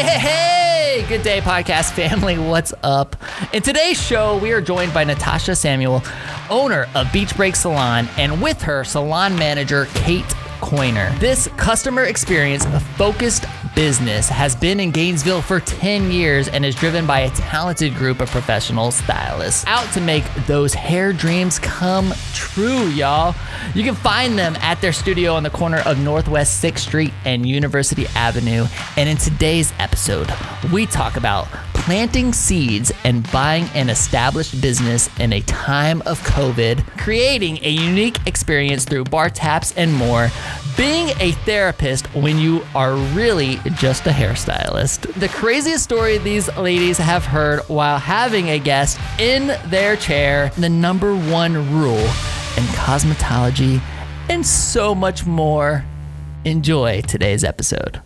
Hey, good day, podcast family. What's up? In today's show, we are joined by Natasha Samuel, owner of Beach Break Salon, and with her, salon manager, Kate Coiner. This customer experience focused business has been in Gainesville for 10 years and is driven by a talented group of professional stylists out to make those hair dreams come true, y'all. You can find them at their studio on the corner of Northwest 6th Street and University Avenue. And in today's episode, we talk about planting seeds and buying an established business in a time of COVID, creating a unique experience through bar taps and more, being a therapist when you are really just a hairstylist. The craziest story these ladies have heard while having a guest in their chair, the number one rule in cosmetology, and so much more. Enjoy today's episode.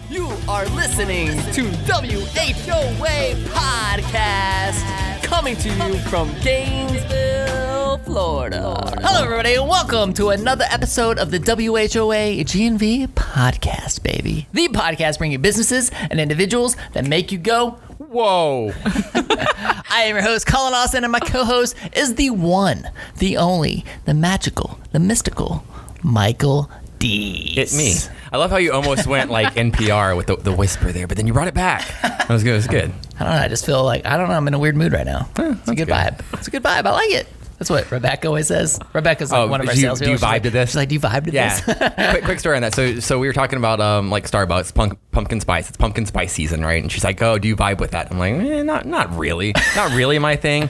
You are listening to WHOA Podcast, coming to you from Gainesville, Florida. Hello, everybody, and welcome to another episode of the WHOA GNV Podcast, baby. The podcast bringing businesses and individuals that make you go, whoa. I am your host, Collin, and my co-host is the one, the only, the magical, the mystical, Michael D. It's me. I love how you almost went like NPR with the whisper there, but then you brought it back. That was good. It was good. I don't know. I just feel like, I'm in a weird mood right now. It's a good vibe. It's a good vibe. I like it. That's what Rebecca always says. Rebecca's like one of our sales people. Do you vibe to this? She's like, do you vibe to this? quick story on that. So we were talking about like Starbucks, pumpkin spice. It's pumpkin spice season, right? And she's like, oh, do you vibe with that? I'm like, not really. Not really my thing.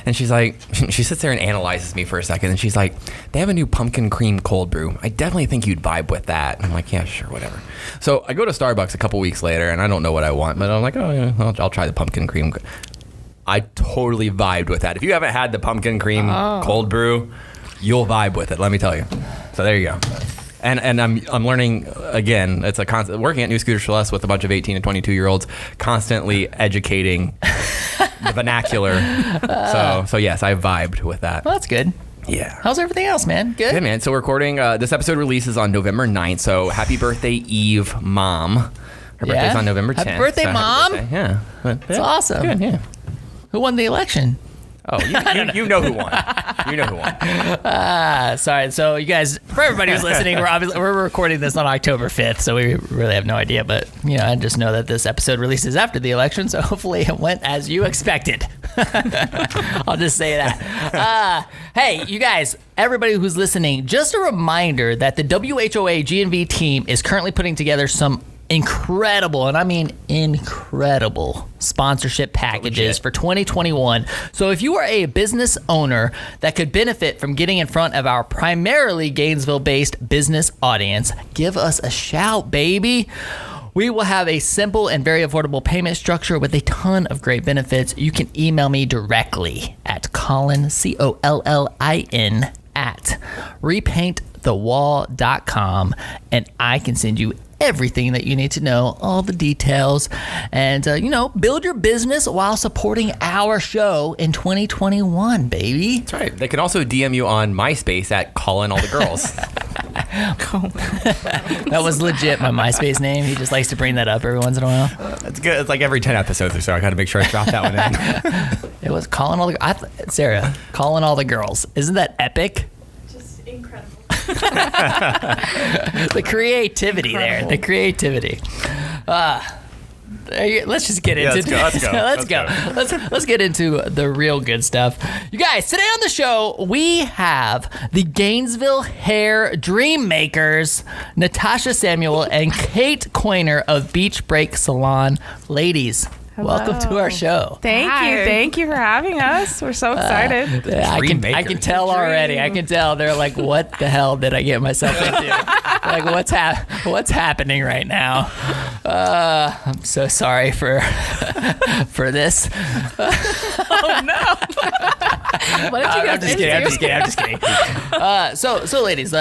And she's like, she sits there and analyzes me for a second. And she's like, they have a new pumpkin cream cold brew. I definitely think you'd vibe with that. And I'm like, yeah, sure, whatever. So I go to Starbucks a couple weeks later and I don't know what I want, but I'm like, oh, yeah, I'll try the pumpkin cream. I totally vibed with that. If you haven't had the pumpkin cream cold brew, you'll vibe with it. Let me tell you. So there you go. And I'm learning again. It's a constant working at New Scooters for Less with a bunch of 18 and 22 year olds, constantly educating the vernacular. So yes, I vibed with that. Well, that's good. Yeah. How's everything else, man? Good? Good, man. So we're recording. This episode releases on November 9th. So happy birthday, Eve, Mom. Her birthday's on November 10th. Happy birthday, so Mom. Happy birthday. Yeah. That's awesome. Good, yeah. Who won the election? Oh, you know who won. You know who won. Sorry. So you guys, for everybody who's listening, we're recording this on October 5th, so we really have no idea. But I just know that this episode releases after the election, so hopefully it went as you expected. I'll just say that. Hey, you guys, everybody who's listening, just a reminder that the WHOA GNV team is currently putting together some incredible, and I mean incredible, sponsorship packages for 2021. So if you are a business owner that could benefit from getting in front of our primarily Gainesville-based business audience, give us a shout, baby. We will have a simple and very affordable payment structure with a ton of great benefits. You can email me directly at Collin, Collin, at repaintthewall.com, and I can send you everything that you need to know, all the details, and build your business while supporting our show in 2021, baby. That's right. They can also DM you on MySpace at Collin All the Girls. That was legit my MySpace name. He just likes to bring that up every once in a while. That's good. It's like every 10 episodes or so. I got to make sure I drop that one in. It was Collin All the Sarah, Collin All the Girls. Isn't that epic? Just incredible. The creativity there. The creativity. Let's just get into it. Let's go. Let's get into the real good stuff. You guys, today on the show, we have the Gainesville hair dream makers, Natasha Samuel and Kate Coiner of Beach Break Salon. Ladies, Hello. welcome to our show. Thank you for having us. We're so excited. I can tell already. I can tell they're like, what the hell did I get myself into? Like, what's happening right now? I'm so sorry for this. Oh no! What did you guys do? I'm just kidding. So ladies,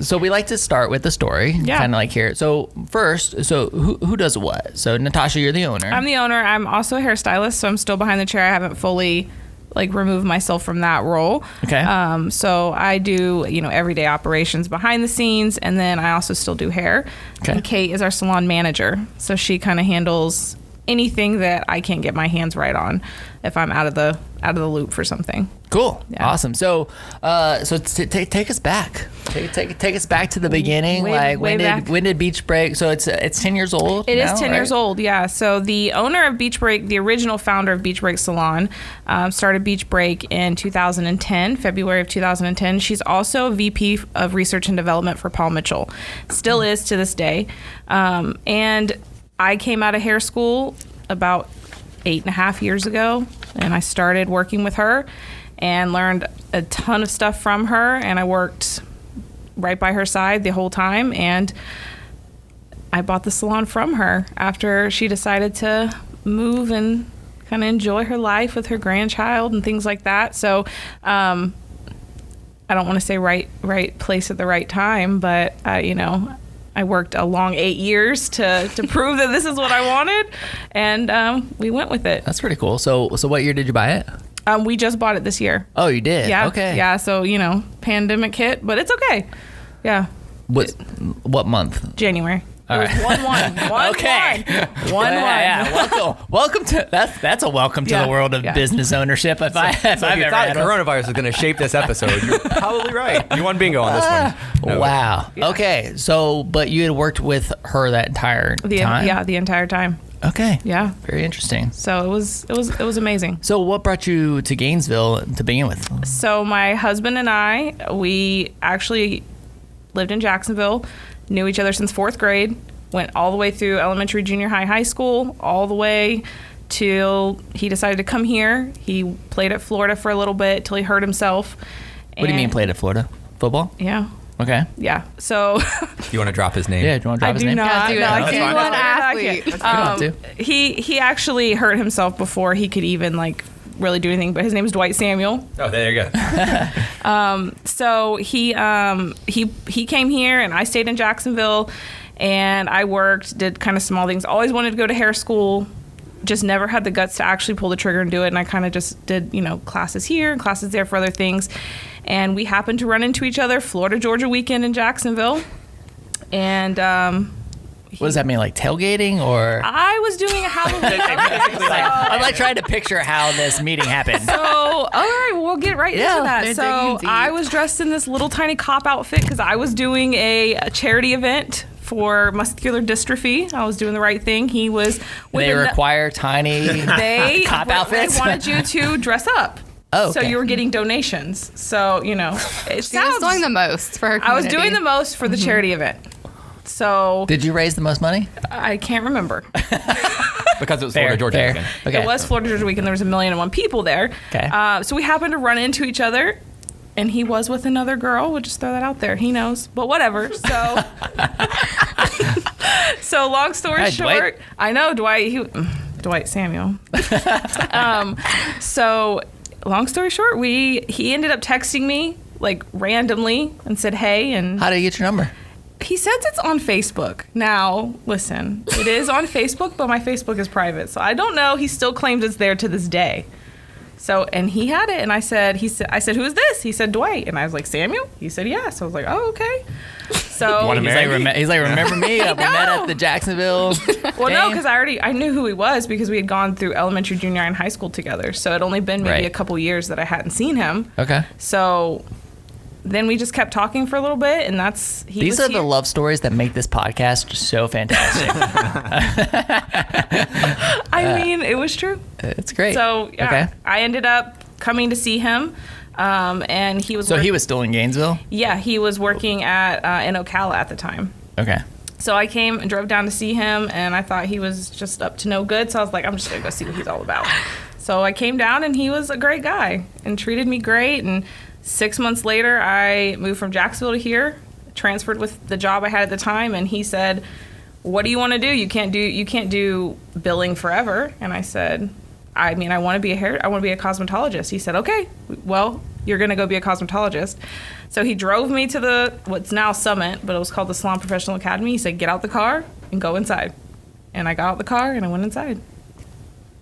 so we like to start with the story. Yeah. Kind of like here. So first, who does what? So Natasha, you're the owner. I'm the owner. I'm also a hairstylist, so I'm still behind the chair. I haven't fully like remove myself from that role. Okay. So I do, everyday operations behind the scenes, and then I also still do hair. Okay. And Kate is our salon manager, so she kind of handles anything that I can't get my hands right on if I'm out of the loop for something. Cool. Yeah. Awesome. So, take us back. Take us back to the beginning. Way when back. did Beach Break? So it's 10 years old. It now, is 10 right? years old, yeah. So the owner of Beach Break, the original founder of Beach Break Salon, started Beach Break in 2010, February of 2010. She's also VP of Research and Development for Paul Mitchell. Still is to this day. And I came out of hair school about 8.5 years ago, and I started working with her and learned a ton of stuff from her, and I worked right by her side the whole time, and I bought the salon from her after she decided to move and kind of enjoy her life with her grandchild and things like that. So I don't want to say right place at the right time, but I worked a long 8 years to prove that this is what I wanted, and we went with it. That's pretty cool. So what year did you buy it? We just bought it this year. Oh, you did? Yeah. Okay. Yeah. So, pandemic hit, but it's okay. Yeah. What month? January. All It was right. 1-1. Okay. 1-1. Yeah. Welcome to that's a welcome to Yeah. the world of Yeah. business ownership. If I've So if ever you thought had one. coronavirus was going to shape this episode, you're probably right. You won bingo on this one. No. Wow. Yeah. Okay. So, but you had worked with her that entire time? Yeah, the entire time. Okay. Yeah. Very interesting. So it was amazing. So what brought you to Gainesville to begin with? So my husband and I, we actually lived in Jacksonville, knew each other since 4th grade, went all the way through elementary, junior high, high school, all the way till he decided to come here. He played at Florida for a little bit till he hurt himself. What do you mean played at Florida? Football? Yeah. Okay. Yeah. So You want to drop his name? Yeah, do you want to drop I his do name? not. do it. No, I That's can't. fine. One Athlete. athlete. don't have to. He actually hurt himself before he could even really do anything. But his name is Dwight Samuel. Oh, there you go. So he came here, and I stayed in Jacksonville, and I worked, did kind of small things. Always wanted to go to hair school, just never had the guts to actually pull the trigger and do it. And I kind of just did, classes here and classes there for other things. And we happened to run into each other Florida Georgia weekend in Jacksonville, and What does that mean, like tailgating or? I was doing a Halloween. I'm trying to picture how this meeting happened. So, all right, we'll get right into that. they're So, digging deep. I was dressed in this little tiny cop outfit because I was doing a charity event for muscular dystrophy. I was doing the right thing. He was with They require tiny they cop outfits. They wanted you to dress up. Oh, So okay. you were getting donations. So, it She was sounds. doing the most for her I was community. doing the most for the charity event. So Did you raise the most money? I can't remember. Because it was Florida Georgia weekend. Okay. It was Florida Georgia weekend. There was 1,000,001 people there. Okay. So we happened to run into each other, and he was with another girl. We'll just throw that out there. He knows, but whatever. So, so long story Hi, short, Dwight. I know Dwight Samuel. So long story short, he ended up texting me randomly and said, "Hey," and How did you get your number? he says it's on Facebook. Now, listen, it is on Facebook, but my Facebook is private. So I don't know. He still claims it's there to this day. So, and he had it, and I said, I said, "Who is this?" He said, "Dwight." And I was like, "Samuel?" He said, "Yeah." So I was like, "Oh, okay." So Wanna marry me? He's like, remember me? We met at the Jacksonville. well, no, game?" because I knew who he was because we had gone through elementary, junior, and high school together. So it only been maybe Right. a couple years that I hadn't seen him. Okay. So then we just kept talking for a little bit, and These are the love stories that make this podcast so fantastic. I mean, it was true. It's great. So yeah, Okay. I ended up coming to see him, and he was. So he was still in Gainesville? Yeah, he was working at in Ocala at the time. Okay. So I came and drove down to see him, and I thought he was just up to no good. So I was like, I'm just gonna go see what he's all about. So I came down, and he was a great guy and treated me great. And 6 months later, I moved from Jacksonville to here, transferred with the job I had at the time, and he said, "What do you want to do? You can't do billing forever." And I said, I want to be a cosmetologist. He said, "Okay, well, you're going to go be a cosmetologist." So he drove me to what's now Summit, but it was called the Salon Professional Academy. He said, "Get out the car and go inside." And I got out the car and I went inside.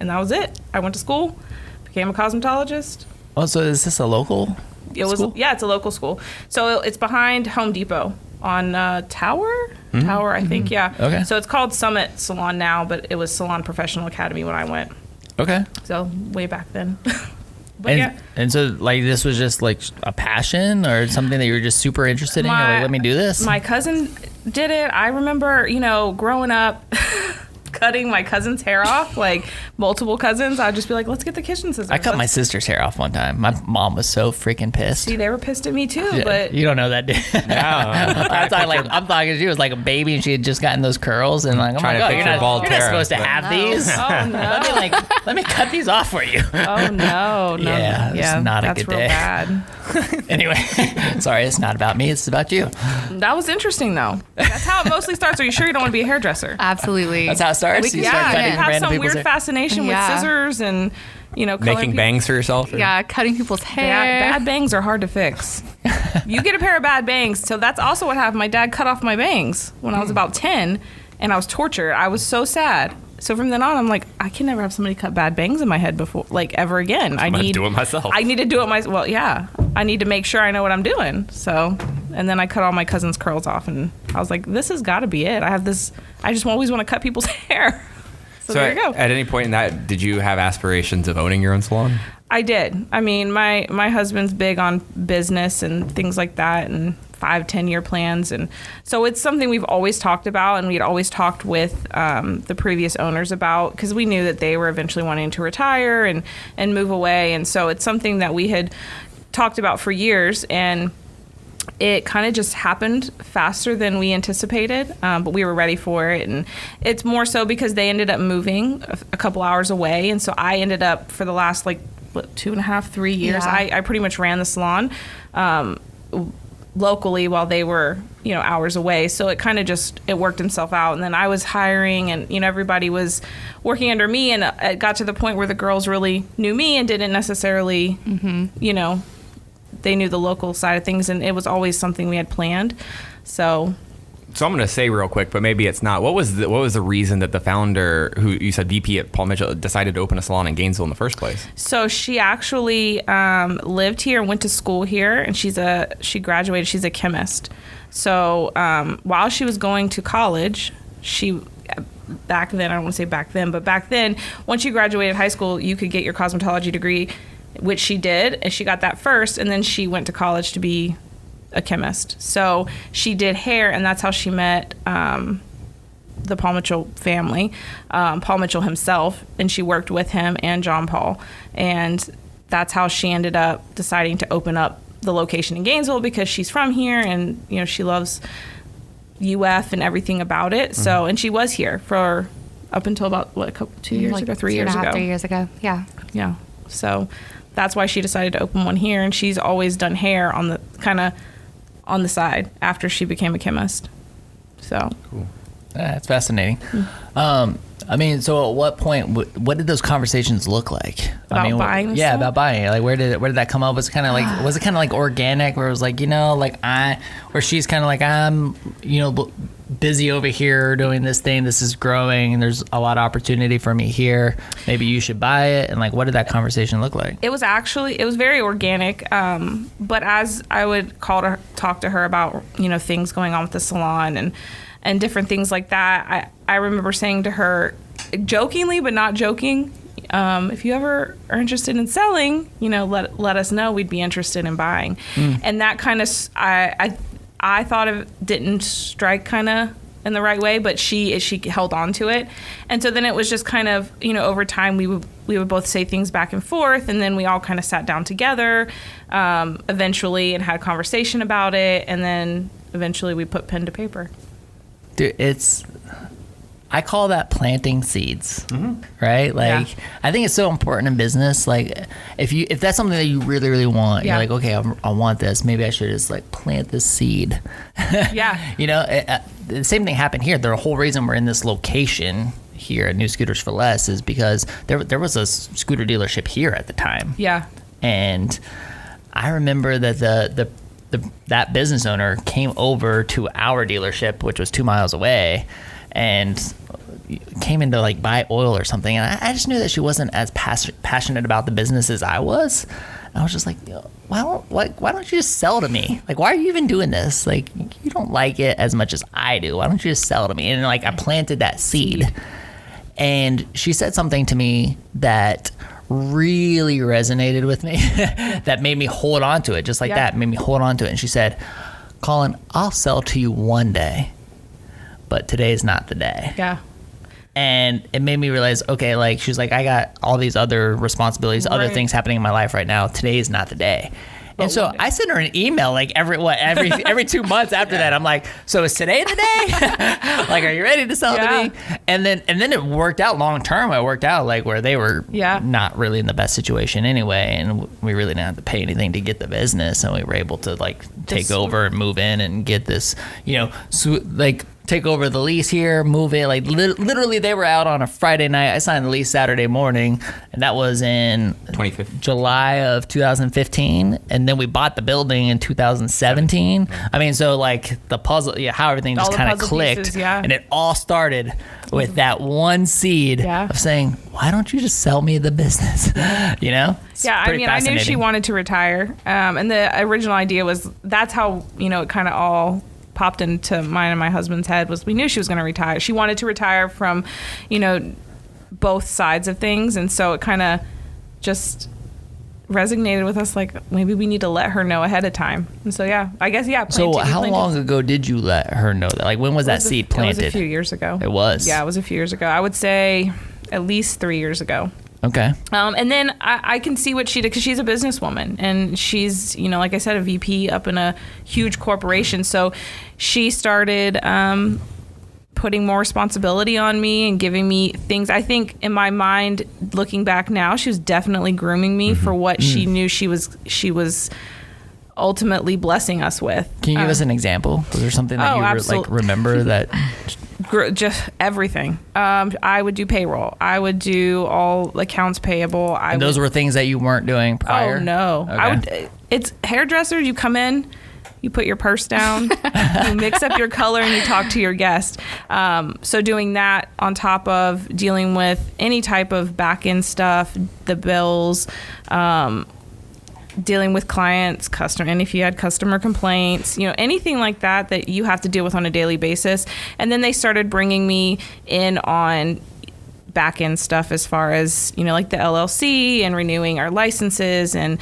And that was it. I went to school, became became a cosmetologist. Oh, so is this a local school? Yeah, it's a local school. So it's behind Home Depot on Tower, I think. Yeah. Okay. So it's called Summit Salon now, but it was Salon Professional Academy when I went. Okay. So way back then. But yeah. And so, like, this was just like a passion or something that you were just super interested in? You're like, let me do this? My cousin did it. I remember, growing up, cutting my cousin's hair off, like multiple cousins. I'd just be like, let's get the kitchen scissors. I cut my sister's hair off one time. My mom was so freaking pissed. See, they were pissed at me too, Yeah, but you don't know that, dude. No. I'm talking. She was like a baby, and she had just gotten those curls, and like, oh my Trying to god, picture you're bald not Tara, supposed to but- have these. oh no. Let me cut these off for you. Oh no. Yeah, it's not a that's good real day. bad. Anyway, sorry, it's not about me. It's about you. That was interesting though. That's how it mostly starts. Are you sure you don't want to be a hairdresser? Absolutely. That's how it starts. You start Yeah, cutting you have random some people's weird hair. fascination Yeah. with scissors and coloring Making people. bangs for yourself? Or? Yeah, cutting people's hair. Bad bangs are hard to fix. You get a pair of bad bangs. So that's also what happened. My dad cut off my bangs when I was about 10, and I was tortured. I was so sad. So from then on, I'm like, I can never have somebody cut bad bangs in my head before, like ever again. I'm gonna do it myself. I need to do it myself. Well, yeah, I need to make sure I know what I'm doing. So, and then I cut all my cousin's curls off, and I was like, this has got to be it. I have this. I just always want to cut people's hair. So there you go. At any point in that, did you have aspirations of owning your own salon? I did. I mean, my husband's big on business and things like that, and 5-10 year plans, and so it's something we've always talked about, and we'd always talked with the previous owners about, because we knew that they were eventually wanting to retire and move away, and so it's something that we had talked about for years, and it kind of just happened faster than we anticipated, but we were ready for it. And it's more so because they ended up moving a couple hours away. And so I ended up, for the last 2.5, 3 years, Yeah. I pretty much ran the salon locally while they were, hours away. So it kind of just, it worked itself out. And then I was hiring, and, everybody was working under me. And it got to the point where the girls really knew me and didn't necessarily, they knew the local side of things, and it was always something we had planned. So I'm going to say real quick, but maybe it's not. What was the reason that the founder, who you said VP at Paul Mitchell, decided to open a salon in Gainesville in the first place? So she actually lived here and went to school here, and she graduated. She's a chemist. So while she was going to college, back then, I don't want to say back then, but back then, once you graduated high school, you could get your cosmetology degree, which she did, and she got that first, and then she went to college to be a chemist. So she did hair, and that's how she met the Paul Mitchell family, Paul Mitchell himself, and she worked with him and John Paul, and that's how she ended up deciding to open up the location in Gainesville, because she's from here, and she loves UF and everything about it. So, and she was here for up until about 2 years ago, 3 years ago. 3 years ago. Yeah. Yeah. So that's why she decided to open one here, and she's always done hair on the side after she became a chemist. So Cool. That's fascinating. I mean, so at what point, what did those conversations look like? About buying the Yeah, salon? about buying it. Like, where did that come up? Was it kind of like organic, where it was like, where she's kind of like, I'm, busy over here doing this thing, this is growing, and there's a lot of opportunity for me here. Maybe you should buy it. And like, what did that conversation look like? it was very organic. But as I would talk to her about, things going on with the salon and different things like that, I remember saying to her, jokingly but not joking, if you ever are interested in selling, let us know. We'd be interested in buying. And that kind of, I thought it didn't strike kind of in the right way, but she held on to it. And so then it was just kind of, over time we would both say things back and forth, and then we all kind of sat down together eventually and had a conversation about it, and then eventually we put pen to paper. Dude, I call that planting seeds, right? Like, Yeah. I think it's so important in business. Like, if that's something that you really, really want, Yeah. you're like, okay, I want this. Maybe I should just plant this seed. Yeah. The same thing happened here. The whole reason we're in this location here at New Scooters for Less is because there was a scooter dealership here at the time. Yeah. And I remember that that business owner came over to our dealership, which was 2 miles away, and came in to like buy oil or something, and I just knew that she wasn't as passionate about the business as I was. I was just like, why don't you just sell to me? Like, why are you even doing this? Like, you don't like it as much as I do. Why don't you just sell to me? And like, I planted that seed. And she said something to me that really resonated with me that made me hold on to it, just like that, made me hold on to it. And she said, Collin, I'll sell to you one day, but today's not the day. Yeah. And it made me realize, okay, like, she's like, I got all these other responsibilities, other things happening in my life right now. Today is not the day. And so I sent her an email like every 2 months after that. I'm like, so is today the day? Like, are you ready to sell to me? And then it worked out long term. It worked out like where they were not really in the best situation anyway, and we really didn't have to pay anything to get the business, and we were able to like take over and move in and get this, take over the lease here, move it. Like literally, they were out on a Friday night. I signed the lease Saturday morning, and that was in 2015. July of 2015. And then we bought the building in 2017. I mean, so like the puzzle, how everything just kind of clicked, pieces, and it all started with that one seed of saying, why don't you just sell me the business? It's I mean, I knew she wanted to retire, and the original idea was that's how it kind of all popped into mine and my husband's head. Was we knew she was going to retire. She wanted to retire from both sides of things, and so it kind of just resonated with us, like maybe we need to let her know ahead of time. And so I guess so how long ago did you let her know that? Like, when was that seed planted? It was a few years ago. It was? Yeah, it was a few years ago. I would say at least 3 years ago. Okay. And then I can see what she did, because she's a businesswoman, and she's, like I said, a VP up in a huge corporation. So she started putting more responsibility on me and giving me things. I think in my mind, looking back now, she was definitely grooming me for what she knew she was ultimately blessing us with. Can you give us an example? Was there something that you remember that? Just everything. I would do payroll. I would do all accounts payable. And those were things that you weren't doing prior? Oh, no. Okay. It's hairdresser. You come in, you put your purse down, you mix up your color, and you talk to your guest. So doing that on top of dealing with any type of back-end stuff, the bills, dealing with clients, and if you had customer complaints, anything like that you have to deal with on a daily basis. And then they started bringing me in on back end stuff as far as, like the LLC and renewing our licenses and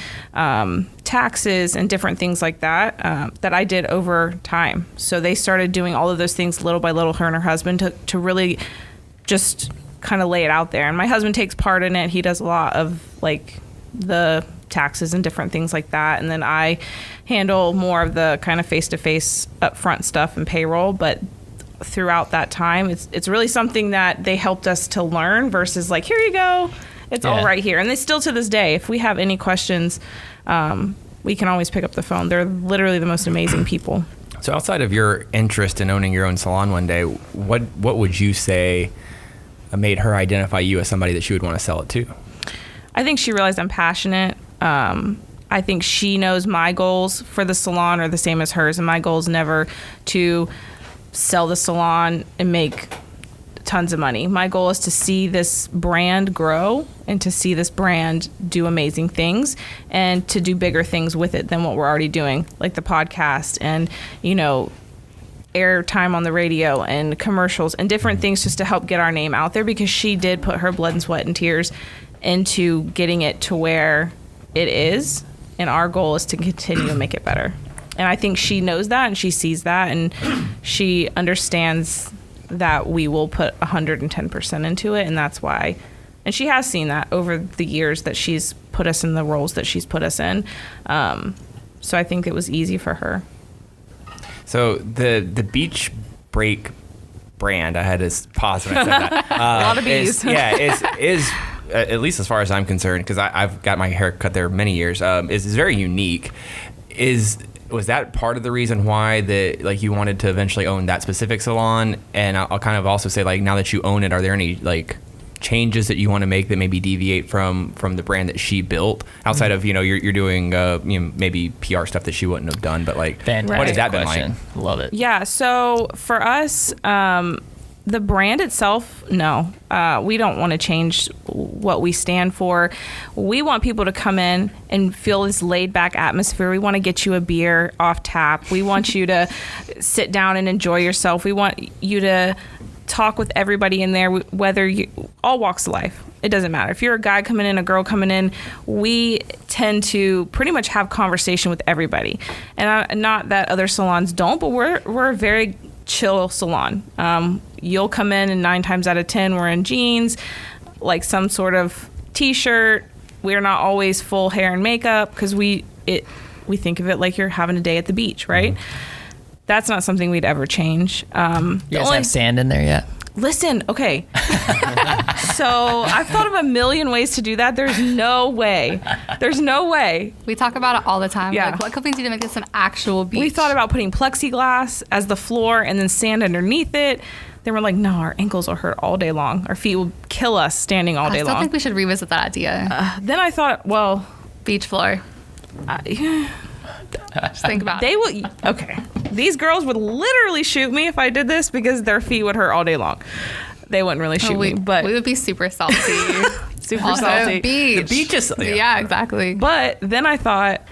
taxes and different things like that, that I did over time. So they started doing all of those things little by little, her and her husband, to really just kind of lay it out there. And my husband takes part in it. He does a lot of like the taxes and different things like that, and then I handle more of the kind of face-to-face upfront stuff and payroll. But throughout that time, it's really something that they helped us to learn versus like, here you go, it's all right here. And they still, to this day, if we have any questions, we can always pick up the phone. They're literally the most amazing people. So outside of your interest in owning your own salon one day, what would you say made her identify you as somebody that she would want to sell it to? I think she realized I'm passionate. I think she knows my goals for the salon are the same as hers, and my goal is never to sell the salon and make tons of money. My goal is to see this brand grow and to see this brand do amazing things and to do bigger things with it than what we're already doing, like the podcast and, air time on the radio and commercials and different things, just to help get our name out there, because she did put her blood and sweat and tears into getting it to where it is, and our goal is to continue to make it better. And I think she knows that, and she sees that, and she understands that we will put 110% into it, and that's why. And she has seen that over the years that she's put us in the roles that she's put us in. So I think it was easy for her. So the Beach Break brand, I had to pause when I said that. A lot of bees. is at least as far as I'm concerned, because I've got my hair cut there many years, is very unique. Was that part of the reason why you wanted to eventually own that specific salon? And I'll kind of also say, like, now that you own it, are there any like changes that you want to make that maybe deviate from the brand that she built outside of you're doing maybe PR stuff that she wouldn't have done, but like Fantastic what has that question. been like? Love it. Yeah, so for us, The brand itself, no. We don't want to change what we stand for. We want people to come in and feel this laid-back atmosphere. We want to get you a beer off tap. We want you to sit down and enjoy yourself. We want you to talk with everybody in there, whether you, all walks of life. It doesn't matter. If you're a guy coming in, a girl coming in, we tend to pretty much have conversation with everybody. And not that other salons don't, but we're a very chill salon. You'll come in and 9 times out of 10 we're in jeans, like some sort of t-shirt. We're not always full hair and makeup because we think of it like you're having a day at the beach, right? Mm-hmm. That's not something we'd ever change. You guys have sand in there yet? Listen, okay. So I've thought of a million ways to do that. There's no way. We talk about it all the time. Yeah. Like, what could we do to make this an actual beach? We thought about putting plexiglass as the floor and then sand underneath it. Then we're like, no, our ankles will hurt all day long. Our feet will kill us standing all day long. I still think we should revisit that idea. Then I thought, well, beach floor. Just think about it. They will. Okay. These girls would literally shoot me if I did this because their feet would hurt all day long. They wouldn't really shoot me, but we would be super salty. salty. Beach. The beach is yeah, exactly. But then I thought,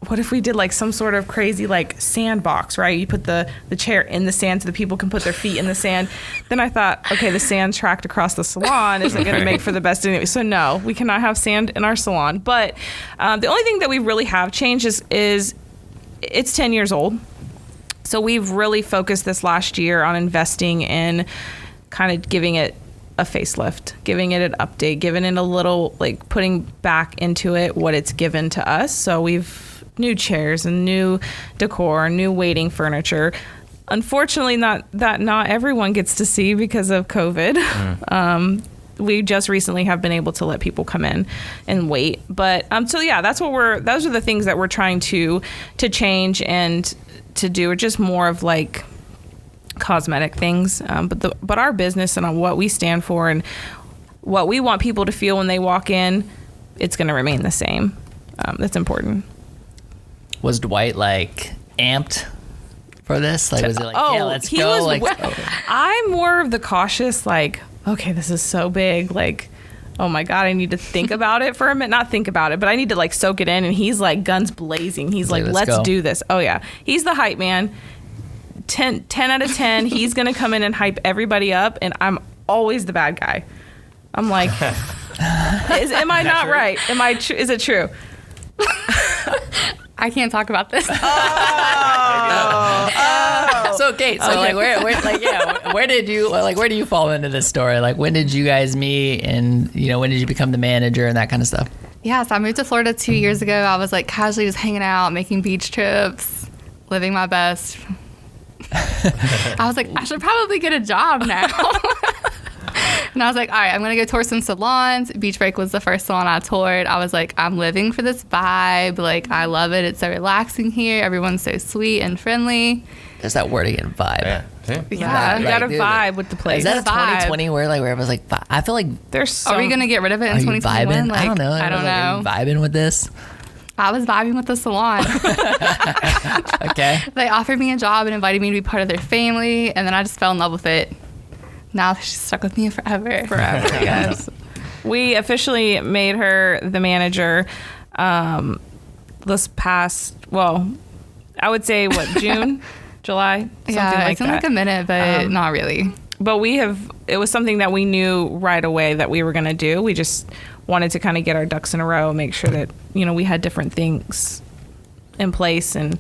what if we did like some sort of crazy like sandbox, right? You put the chair in the sand so the people can put their feet in the sand. Then I thought, okay, the sand tracked across the salon isn't going to make for the best anyway. So no, we cannot have sand in our salon. But the only thing that we really have changed is it's 10 years old. So we've really focused this last year on investing in kind of giving it a facelift, giving it an update, giving it a little, like putting back into it what it's given to us. So we've new chairs and new decor, new waiting furniture. Unfortunately, not everyone gets to see because of COVID. We just recently have been able to let people come in and wait. But so yeah, those are the things that we're trying to change and to do, or just more of like cosmetic things. But our business and on what we stand for and what we want people to feel when they walk in, it's going to remain the same. That's important. Was Dwight like amped for this? Like, was it like, yeah, let's go? I'm more of the cautious, like, okay, this is so big. Like, oh my God, I need to think about it for a minute. Not think about it, but I need to like soak it in. And he's like guns blazing. He's like, let's do this. Oh yeah. He's the hype man. 10 out of 10. He's going to come in and hype everybody up. And I'm always the bad guy. I'm like, am I not right? Is it true? I can't talk about this. So Kate, like where did you fall into this story? Like, when did you guys meet, and when did you become the manager and that kind of stuff? Yeah, so I moved to Florida 2 years ago. I was like casually just hanging out, making beach trips, living my best. I was like, I should probably get a job now. And I was like, all right, I'm going to go tour some salons. Beach Break was the first salon I toured. I was like, I'm living for this vibe. Like, I love it. It's so relaxing here. Everyone's so sweet and friendly. There's that word again, vibe. Yeah. You got a vibe with the place. Is that a 2020 word? Like, where everyone's like, I feel like are we going to get rid of it in 2021? Like, I don't know. I don't know. Are you vibing with this? I was vibing with the salon. Okay. They offered me a job and invited me to be part of their family, and then I just fell in love with it. Now she's stuck with me forever. Yes. We officially made her the manager this past, I would say June, July, something like it's been that. like a minute, but not really. But it was something that we knew right away that we were going to do. We just wanted to kind of get our ducks in a row, make sure that, we had different things in place and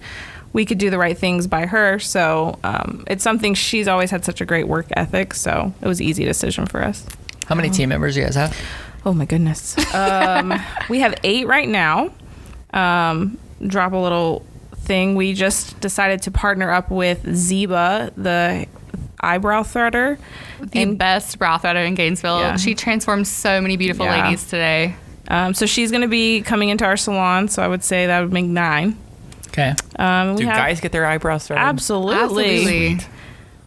we could do the right things by her. So it's something, she's always had such a great work ethic. So it was an easy decision for us. How many team members do you guys have? Oh my goodness. We have 8 right now. Drop a little thing. We just decided to partner up with Ziba, the eyebrow threader. The best brow threader in Gainesville. Yeah. She transformed so many beautiful ladies today. So she's going to be coming into our salon. So I would say that would make 9. Okay. Do guys get their eyebrows threaded? Absolutely.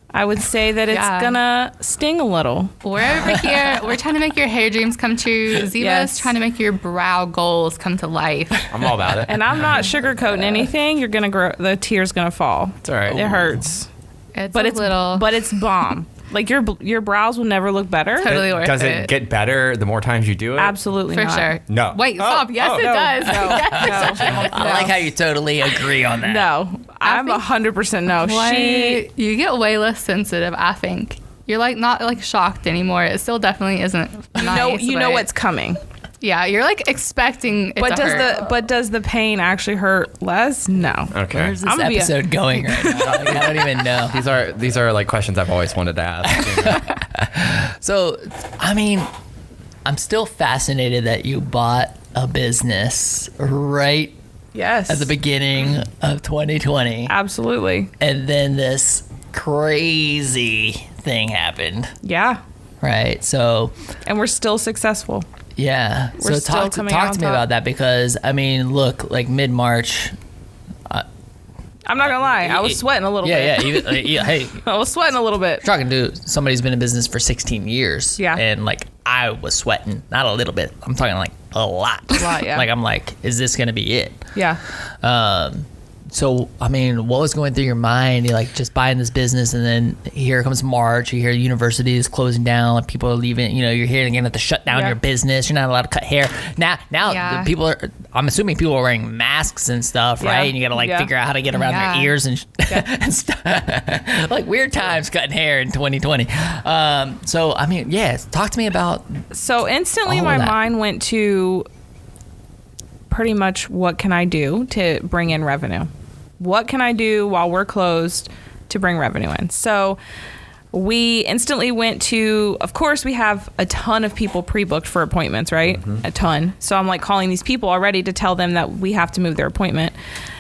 I would say that it's gonna sting a little. We're over here. We're trying to make your hair dreams come true. Ziba's trying to make your brow goals come to life. I'm all about it. And I'm not sugarcoating anything. You're gonna grow. The tear's gonna fall. It's all right. It hurts. But it's bomb. Like your brows will never look better. Totally worth Does it. it get better the more times you do it? Absolutely For not. sure. No. Wait, stop. Yes, it does. Yes, it I like how you totally agree on that. No, I'm think- 100% no. You get way less sensitive, I think. You're like not like shocked anymore. It still definitely isn't nice. You know but- what's coming. Yeah, you're like expecting it But to hurt. does the pain actually hurt less? No. Okay. Where's this I'm gonna be a- episode going right now? Like, I don't even know. These are like questions I've always wanted to ask. So, I mean, I'm still fascinated that you bought a business right Yes. at the beginning of 2020, Absolutely. and then this crazy thing happened, Yeah. right? So, And we're still successful. yeah. We're So still talk coming out to me on top. about that, because I mean, look, like mid-March. I'm not gonna lie. I was sweating a little bit. Yeah, even, yeah. Hey, I was sweating a little bit. talking to somebody who's been in business for 16 years. Yeah. And like I was sweating, not a little bit. I'm talking like a lot. A lot, yeah. Like I'm like, is this gonna be it? Yeah. So I mean, what was going through your mind? You're like just buying this business, and then here comes March. You hear universities closing down, like people are leaving. You know, you're hearing again have to shut down Yeah. your business. You're not allowed to cut hair. Now Yeah. the people are. I'm assuming people are wearing masks and stuff, Yeah. right? And you gotta like Yeah. figure out how to get around Yeah. their ears and, and stuff. Like weird times cutting hair in 2020. So I mean, yeah, talk to me about. So instantly All my of that. mind went to pretty much what can I do to bring in revenue? What can I do while we're closed to bring revenue in? So we instantly went to, of course, we have a ton of people pre-booked for appointments, right? A ton. So I'm like calling these people already to tell them that we have to move their appointment.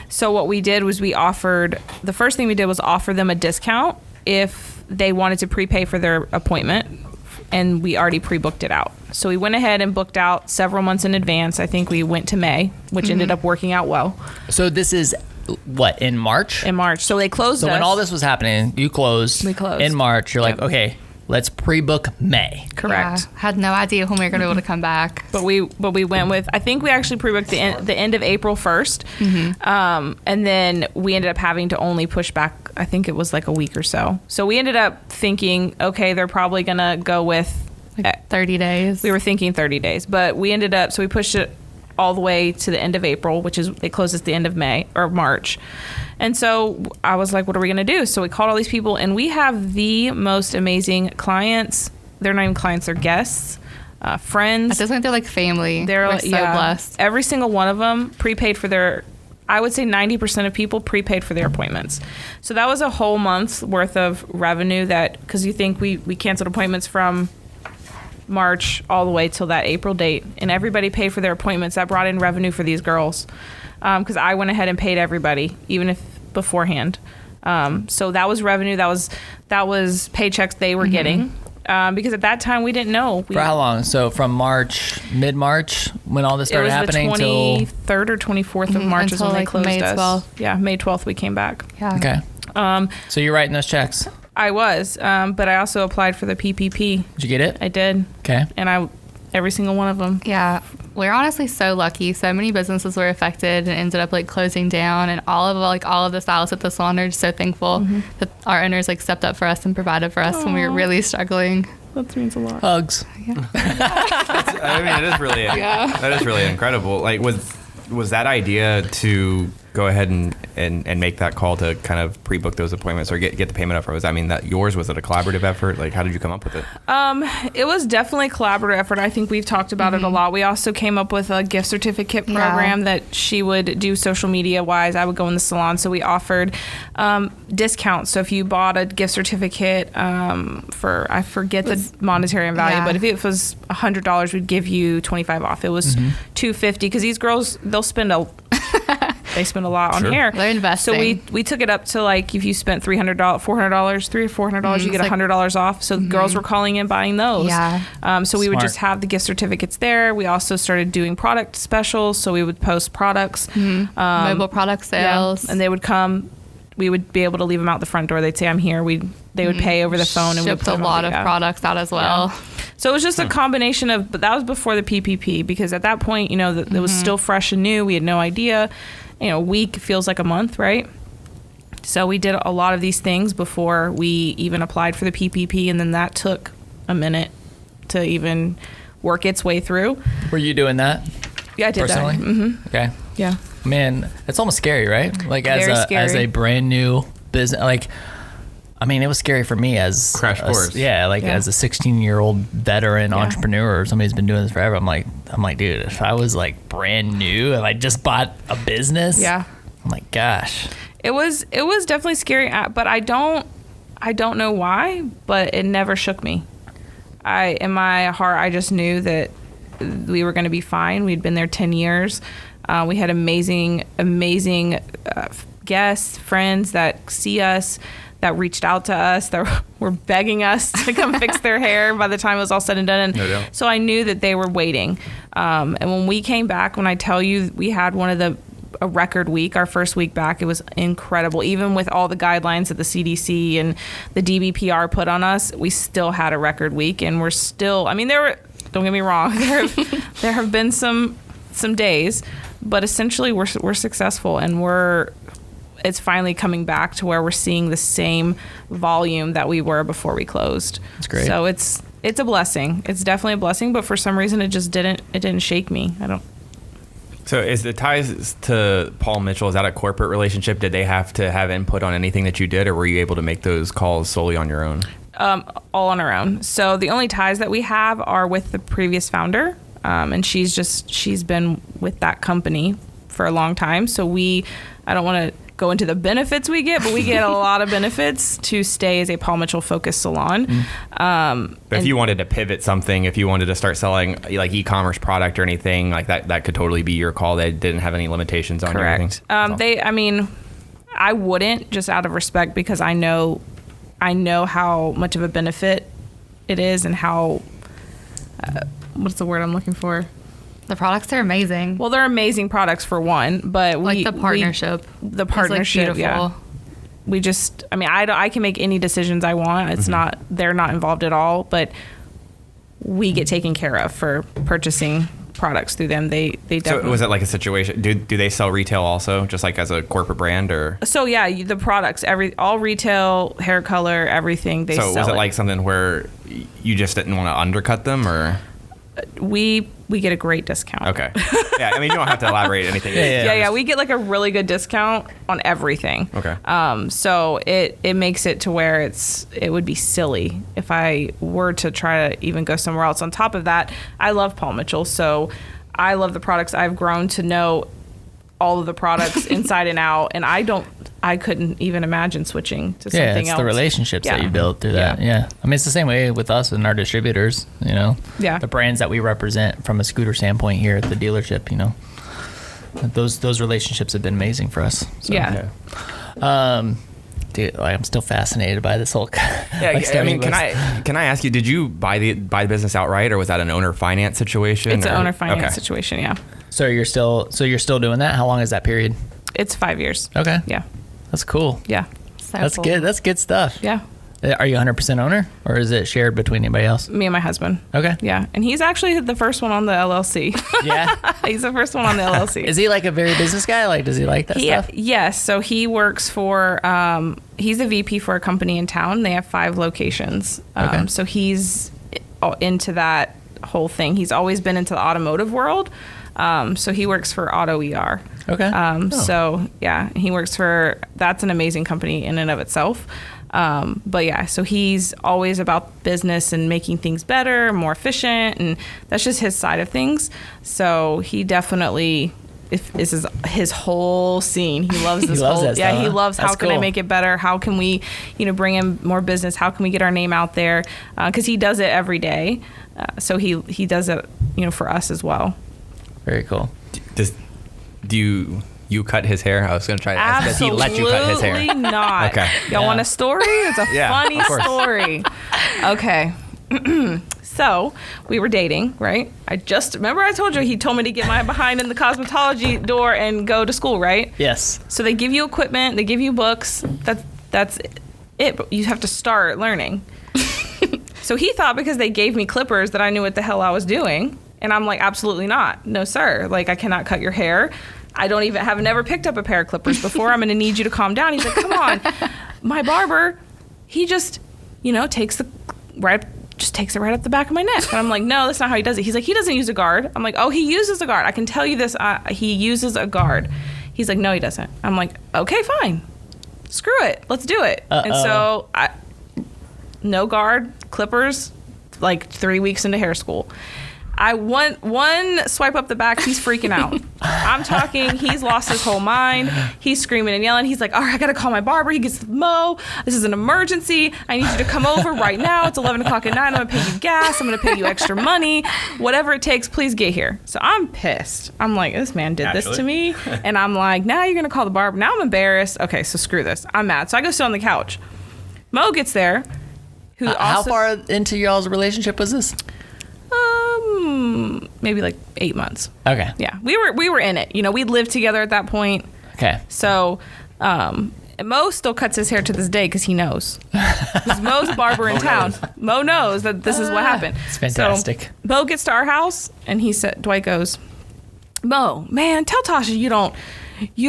So what we did was the first thing we did was offer them a discount if they wanted to prepay for their appointment, and we already pre-booked it out. So we went ahead and booked out several months in advance. I think we went to May, which ended up working out well So this is what, in March? in March. So they closed So us. when all this was happening, you closed. We closed. in March. You're like, Yep. okay, let's pre-book May. Correct. Yeah, had no idea when we were going to be able to come back. But we went with, I think we actually pre-booked the end of April 1st. And then we ended up having to only push back, I think it was like a week or so. So we ended up thinking, okay, they're probably going to go with, Like 30 days. we were thinking 30 days, but we ended up, so we pushed it all the way to the end of April, which is, they closed at the end of May or March. And so I was like, what are we going to do? So we called all these people, and we have the most amazing clients. They're not even clients, they're guests, friends. At this point, they're like family. They're We're so blessed. Every single one of them prepaid for their, I would say 90% of people prepaid for their appointments. So that was a whole month's worth of revenue that, because you think we canceled appointments from March all the way till that April date, and everybody paid for their appointments. That brought in revenue for these girls, because I went ahead and paid everybody, even if beforehand. So that was revenue. That was paychecks they were getting, because at that time we didn't know. For how long? So from March, mid-March, when all this It started was happening the till 23rd or 24th of March is until, when they like, closed May us. 12th. Yeah, May 12th we came back. Yeah. okay. So you're writing those checks. I was, but I also applied for the PPP. Did you get it? I did, Okay. and every single one of them. Yeah. We're honestly so lucky. So many businesses were affected and ended up like closing down, and all of the stylists at the salon are just so thankful that our owners like stepped up for us and provided for us when we were really struggling. That means a lot. Hugs. I mean, it is really that is really incredible. Like, was that idea to go ahead and make that call to kind of pre-book those appointments or get the payment up front? Was, I mean, that yours? Was it a collaborative effort? Like, how did you come up with it? It was definitely a collaborative effort. I think we've talked about it a lot. We also came up with a gift certificate program that she would do social media wise. I would go in the salon. So we offered discounts. So if you bought a gift certificate for, I forget the monetary value, but if it was $100, we'd give you 25 off. It was $250, because these girls, they spend a lot on Sure. hair. They're investing. So we took it up to, like, if you spent $400, $400, you get it's like- $100 off. So girls were calling in buying those. Yeah. So we would Smart. just have the gift certificates there. We also started doing product specials. So we would post products. Mobile product sales. And they would come. We would be able to leave them out the front door. They'd say, I'm here. They would pay over the phone. And we'd shipped put a them lot on. of products out as well. So it was just a combination of, but that was before the PPP, because at that point, you know, it was still fresh and new. We had no idea. You know, a week feels like a month, right? So we did a lot of these things before we even applied for the PPP, and then that took a minute to even work its way through. Were you doing that? Yeah, I did personally? that. Mm-hmm. Okay. Yeah. Man, it's almost scary, right? Like Very scary. as a brand new business, like, I mean, it was scary for me as Crash course. As a 16-year-old veteran entrepreneur or somebody who's been doing this forever. I'm like, dude, if I was like brand new and I just bought a business, I'm like, gosh. It was definitely scary, but I don't know why, but it never shook me. In my heart, I just knew that we were going to be fine. We'd been there 10 years. We had amazing guests, friends that see us, that reached out to us, that were begging us to come fix their hair by the time it was all said and done. And no doubt. So I knew that they were waiting. And when we came back, when I tell you we had a record week, our first week back, it was incredible. Even with all the guidelines that the CDC and the DBPR put on us, we still had a record week, and we're still, I mean, don't get me wrong, there have been some days, but essentially we're successful, and it's finally coming back to where we're seeing the same volume that we were before we closed. That's great. So it's a blessing. It's definitely a blessing, but for some reason it didn't shake me. So is the ties to Paul Mitchell, is that a corporate relationship? Did they have to have input on anything that you did, or were you able to make those calls solely on your own? All on our own. So the only ties that we have are with the previous founder, and she's been with that company for a long time. So I don't want to go into the benefits we get, but we get a lot of benefits to stay as a Paul Mitchell focused salon. But if you wanted to pivot something, if you wanted to start selling like e-commerce product or anything like that could totally be your call. They didn't have any limitations on correct. I wouldn't, just out of respect, because I know how much of a benefit it is, and how what's the word I'm looking for? The products are amazing. Well, they're amazing products for one, but the partnership. The partnership, is, beautiful. Yeah. We just, I can make any decisions I want. It's not, they're not involved at all, but we get taken care of for purchasing products through them. They definitely. So was it like a situation? Do they sell retail also, just like as a corporate brand, or? So yeah, the products, all retail, hair color, everything they sell. So was it like something where you just didn't want to undercut them, or? We get a great discount. Okay. Yeah, I mean, you don't have to elaborate anything. Yeah. We get like a really good discount on everything. Okay. So it makes it to where it would be silly if I were to try to even go somewhere else. On top of that, I love Paul Mitchell, so I love the products. I've grown to know all of the products inside and out, and I couldn't even imagine switching to something else. Yeah, it's the relationships that you build through that. Yeah. I mean, it's the same way with us and our distributors, Yeah. The brands that we represent from a scooter standpoint here at the dealership, those relationships have been amazing for us. So. Yeah. Dude, I'm still fascinated by this whole. Yeah, I mean, can I ask you? Did you buy the business outright, or was that an owner finance situation? It's an owner finance situation. Yeah. So you're still doing that? How long is that period? It's 5 years. Okay. Yeah. That's cool. Yeah. So That's cool. good. That's good stuff. Yeah. Are you 100% owner, or is it shared between anybody else? Me and my husband. Okay. Yeah. And he's actually the first one on the LLC. Yeah. He's the first one on the LLC. Is he like a very business guy? Like, does he like that stuff? Yes. So he works for, he's a VP for a company in town. They have 5 locations. Okay. So he's into that whole thing. He's always been into the automotive world. So he works for Auto ER. Okay. So yeah, that's an amazing company in and of itself. But yeah, so he's always about business and making things better, more efficient, and that's just his side of things. So he definitely, this is his whole scene. He loves this loves whole, that stuff, he huh? loves That's how can I cool. make it better? How can we, bring in more business? How can we get our name out there? 'Cause he does it every day. So he does it, for us as well. Very cool. Do you cut his hair? I was going to try to ask. Does he let you cut his hair? Absolutely not. Okay. Y'all want a story? It's a funny of course. story. Okay. So we were dating, right? Remember I told you he told me to get my behind in the cosmetology door and go to school, right? Yes. So they give you equipment, they give you books. That's it. But you have to start learning. So he thought because they gave me clippers that I knew what the hell I was doing. And I'm like, absolutely not. No, sir. Like, I cannot cut your hair. have never picked up a pair of clippers before. I'm going to need you to calm down. He's like, come on. My barber, he just, takes it right up the back of my neck. And I'm like, no, that's not how he does it. He's like, he doesn't use a guard. I'm like, oh, he uses a guard. I can tell you this. He uses a guard. He's like, no, he doesn't. I'm like, okay, fine. Screw it. Let's do it. And so no guard, clippers, like 3 weeks into hair school. I want one swipe up the back, he's freaking out. I'm talking, he's lost his whole mind. He's screaming and yelling. He's like, all right, I got to call my barber. He gets Mo. This is an emergency. I need you to come over right now. It's 11 o'clock at night. I'm going to pay you gas. I'm going to pay you extra money. Whatever it takes, please get here. So I'm pissed. I'm like, this man did this to me. And I'm like, now you're going to call the barber. Now I'm embarrassed. Okay, so screw this. I'm mad. So I go sit on the couch. Mo gets there. How far into y'all's relationship was this? Maybe like 8 months. Okay. Yeah, we were in it. We lived together at that point. Okay. So, Mo still cuts his hair to this day because he knows. Because Mo's a barber in town. Mo knows that this is what happened. It's fantastic. So, Mo gets to our house and Dwight goes, Mo, man, tell Tasha you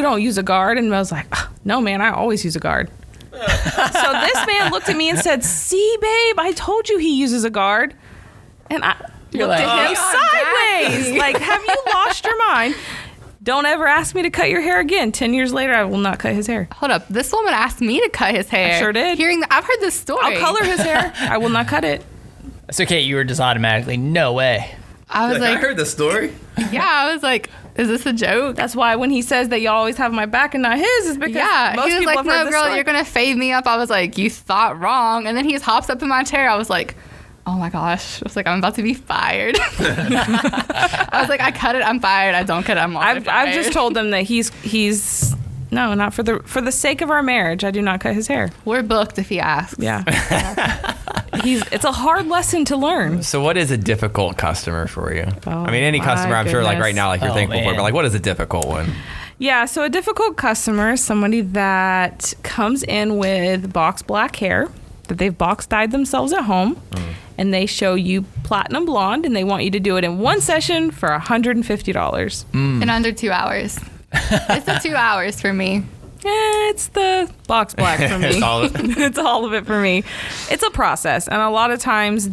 don't use a guard. And Mo's like, no, man, I always use a guard. So this man looked at me and said, see, babe, I told you he uses a guard. And I looked at him sideways. Like, have you lost your mind? Don't ever ask me to cut your hair again. 10 years later, I will not cut his hair. Hold up. This woman asked me to cut his hair. I sure did. I've heard this story. I'll color his hair. I will not cut it. It's okay. You were just automatically, no way. I was like, I heard the story. Yeah, I was like, is this a joke? That's why when he says that y'all always have my back and not his, is because most he was people like, have heard no, this girl, story. you're going to fade me up. I was like, you thought wrong. And then he just hops up in my chair. I was like, oh my gosh. I was like, I'm about to be fired. I was like, I cut it, I'm fired. I don't cut it, I'm also fired. I've just told them that he's no, not for the sake of our marriage. I do not cut his hair. We're booked if he asks. Yeah. It's a hard lesson to learn. So what is a difficult customer for you? Oh, I mean, any customer, I'm sure, like right now, like you're thankful for, man. but like, what is a difficult one? Yeah, so a difficult customer is somebody that comes in with box black hair that they've box dyed themselves at home, and they show you platinum blonde, and they want you to do it in one session for $150. In under 2 hours. It's the 2 hours for me. It's the box black for me. It's all of it. It's all of it for me. It's a process, and a lot of times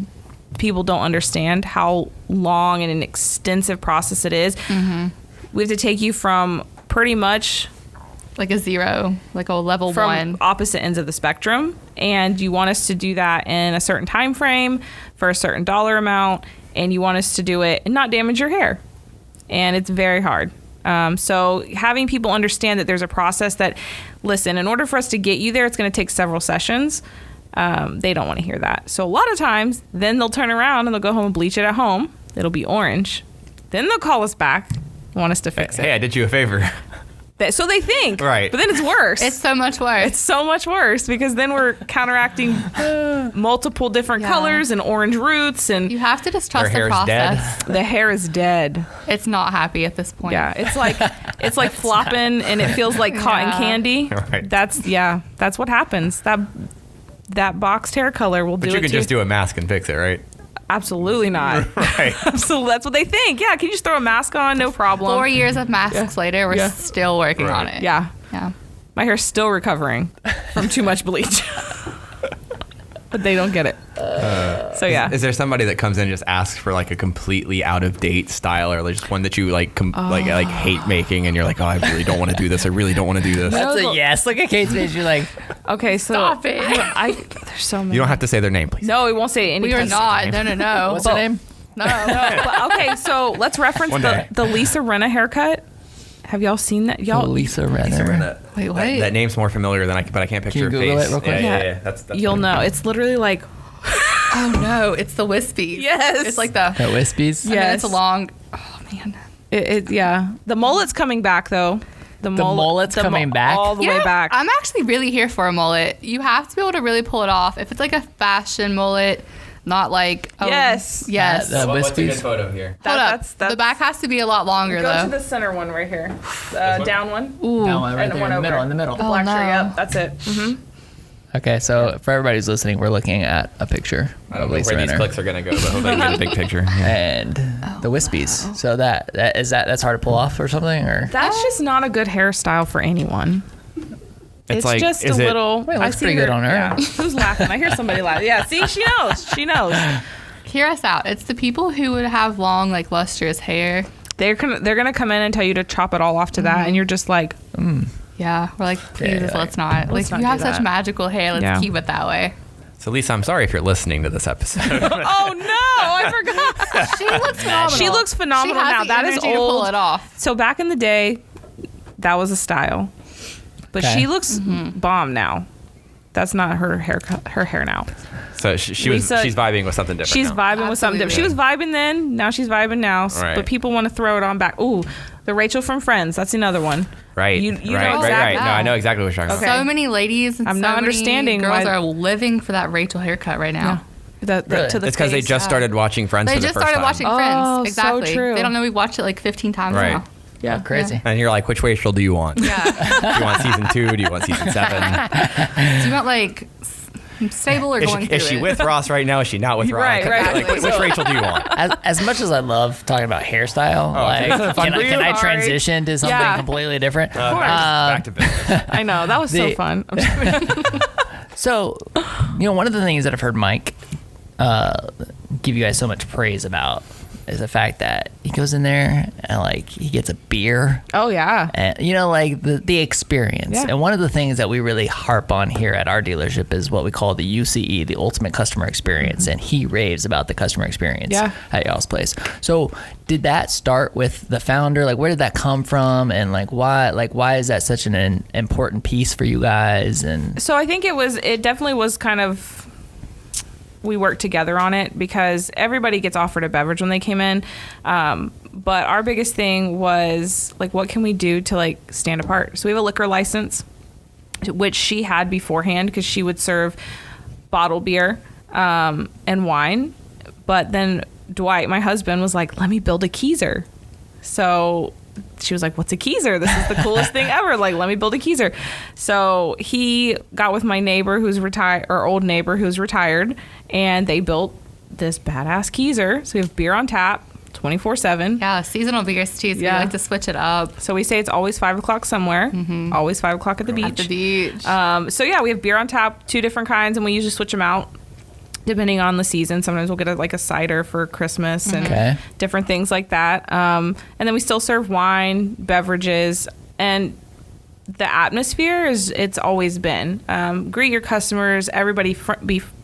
people don't understand how long and an extensive process it is. Mm-hmm. We have to take you from pretty much like a 0, like a level from 1. opposite ends of the spectrum, and you want us to do that in a certain time frame for a certain dollar amount, and you want us to do it and not damage your hair, and it's very hard. So having people understand that there's a process that, listen, in order for us to get you there, it's going to take several sessions. They don't want to hear that. So a lot of times, then they'll turn around and they'll go home and bleach it at home. It'll be orange. Then they'll call us back and want us to fix it. Hey, I did you a favor. So they think, right? But then it's worse. It's so much worse. It's so much worse because then we're counteracting multiple different colors and orange roots, and you have to just trust Their the hair's dead. process. the hair is dead. It's not happy at this point. Yeah, it's like flopping, and it feels like cotton candy. Right. That's what happens. That boxed hair color will do it. But you can to just do a mask and fix it, right? Absolutely not. Right. Absolutely, that's what they think. Yeah, can you just throw a mask on? No problem. 4 years of masks later, we're still working on it. Yeah. Yeah. My hair's still recovering from too much bleach. But they don't get it. So yeah. Is there somebody that comes in and just asks for like a completely out of date style, or like just one that you like like hate making, and you're like, oh, I really don't want to do this. I really don't want to do this. That's a yes. Look at Kate's face. You're like, Okay, so Stop it. there's so many. You don't have to say their name, please. No, we won't say any. We are place. not. No. what's her name? No. But, okay, so let's reference One day. the Lisa Rinna haircut. Have y'all seen that? Y'all, Lisa Renner. Wait, what? That name's more familiar than but I can't picture Can you her Google face. it real quick? Yeah. That's you'll know. It's literally like, Oh no, it's the wispies. Yes. It's like the The Wispies? and then Yes. it's a long. Oh man. yeah. The mullet's coming back though. The mullet's coming back? all the You way know, back. I'm actually really here for a mullet. You have to be able to really pull it off. If it's like a fashion mullet, not like Yes. yes. The What's a good Wispies? photo here? Hold up. that's- The back has to be a lot longer Go though. to the center one right here. one? Down one. Ooh. That one right And there one in the over. middle. The Oh, black no. shirt. Yep, that's it. Okay, so for everybody who's listening, we're looking at a picture I don't of know Lisa where these Renner clicks are gonna go, but hopefully I can get a big picture. and the wispies. wow. So that's hard to pull off or something, or That's just not a good hairstyle for anyone. It's like, just is a it- little. Well, it looks pretty good on her. Yeah. Who's laughing? I hear somebody laugh. Yeah, see, she knows. She knows. Hear us out. It's the people who would have long, like lustrous hair. They're gonna come in and tell you to chop it all off to that, and you're just like, Yeah, we're like, please, Yeah, let's not. let's Like, not you have do such that. magical hair. Let's Yeah. keep it that way. So Lisa, I'm sorry if you're listening to this episode. oh no, I forgot. She looks phenomenal. She looks phenomenal she has now. the That is energy to pull old. it off. So back in the day, that was a style, but Okay. she looks bomb now. That's not her hair now. So she's vibing with something different. She's now. vibing with something different. She was vibing then. Now she's vibing now. Right. But people want to throw it on back. Ooh, the Rachel from Friends. That's another one. Right. You right. know Right. exactly. Right. No, I know exactly what you're talking Okay. about. So many ladies and I'm so not many understanding girls why- are living for that Rachel haircut right now. Really? To the It's because they face. just started watching Friends They for the just first started time. watching Oh, Friends. so Exactly. true. They don't know we've watched it like 15 times Right. now. Yeah. crazy. And you're like, which Rachel do you want? Yeah. Do you want season 2? Do you want season 7? Do you want like stable or going through Is she it? with Ross right now? Is she not with Ross? Right, right. Like, which Rachel do you want? As much as I love talking about hairstyle, like, is that fun can, for you? can I Sorry. transition to something Yeah. completely different? Back to business. I know. That was so The- fun. I'm just- So, one of the things that I've heard Mike give you guys so much praise about is the fact that he goes in there and like he gets a beer oh, yeah. and like the experience. Yeah. And one of the things that we really harp on here at our dealership is what we call the UCE, the ultimate customer experience. And he raves about the customer experience Yeah. at y'all's place. So did that start with the founder? Like, where did that come from? And why is that such an important piece for you guys? And So I think it definitely was kind of, we worked together on it because everybody gets offered a beverage when they came in. But our biggest thing was like, what can we do to like stand apart? So we have a liquor license, which she had beforehand because she would serve bottled beer and wine. But then Dwight, my husband, was like, let me build a keezer. So she was like, what's a keezer? This is the coolest thing ever. Like, let me build a keezer. So he got with my neighbor who's retired, or old neighbor who's retired, and they built this badass keezer. So we have beer on tap 24/7. Yeah, seasonal beers too. So Yeah. we like to switch it up So we say it's always 5 o'clock somewhere, always 5 o'clock at the beach. at the beach. So yeah, we have beer on tap, 2 different kinds, and we usually switch them out depending on the season. Sometimes we'll get a cider for Christmas and Okay. different things like that. And then we still serve wine, beverages, and the atmosphere it's always been greet your customers. Everybody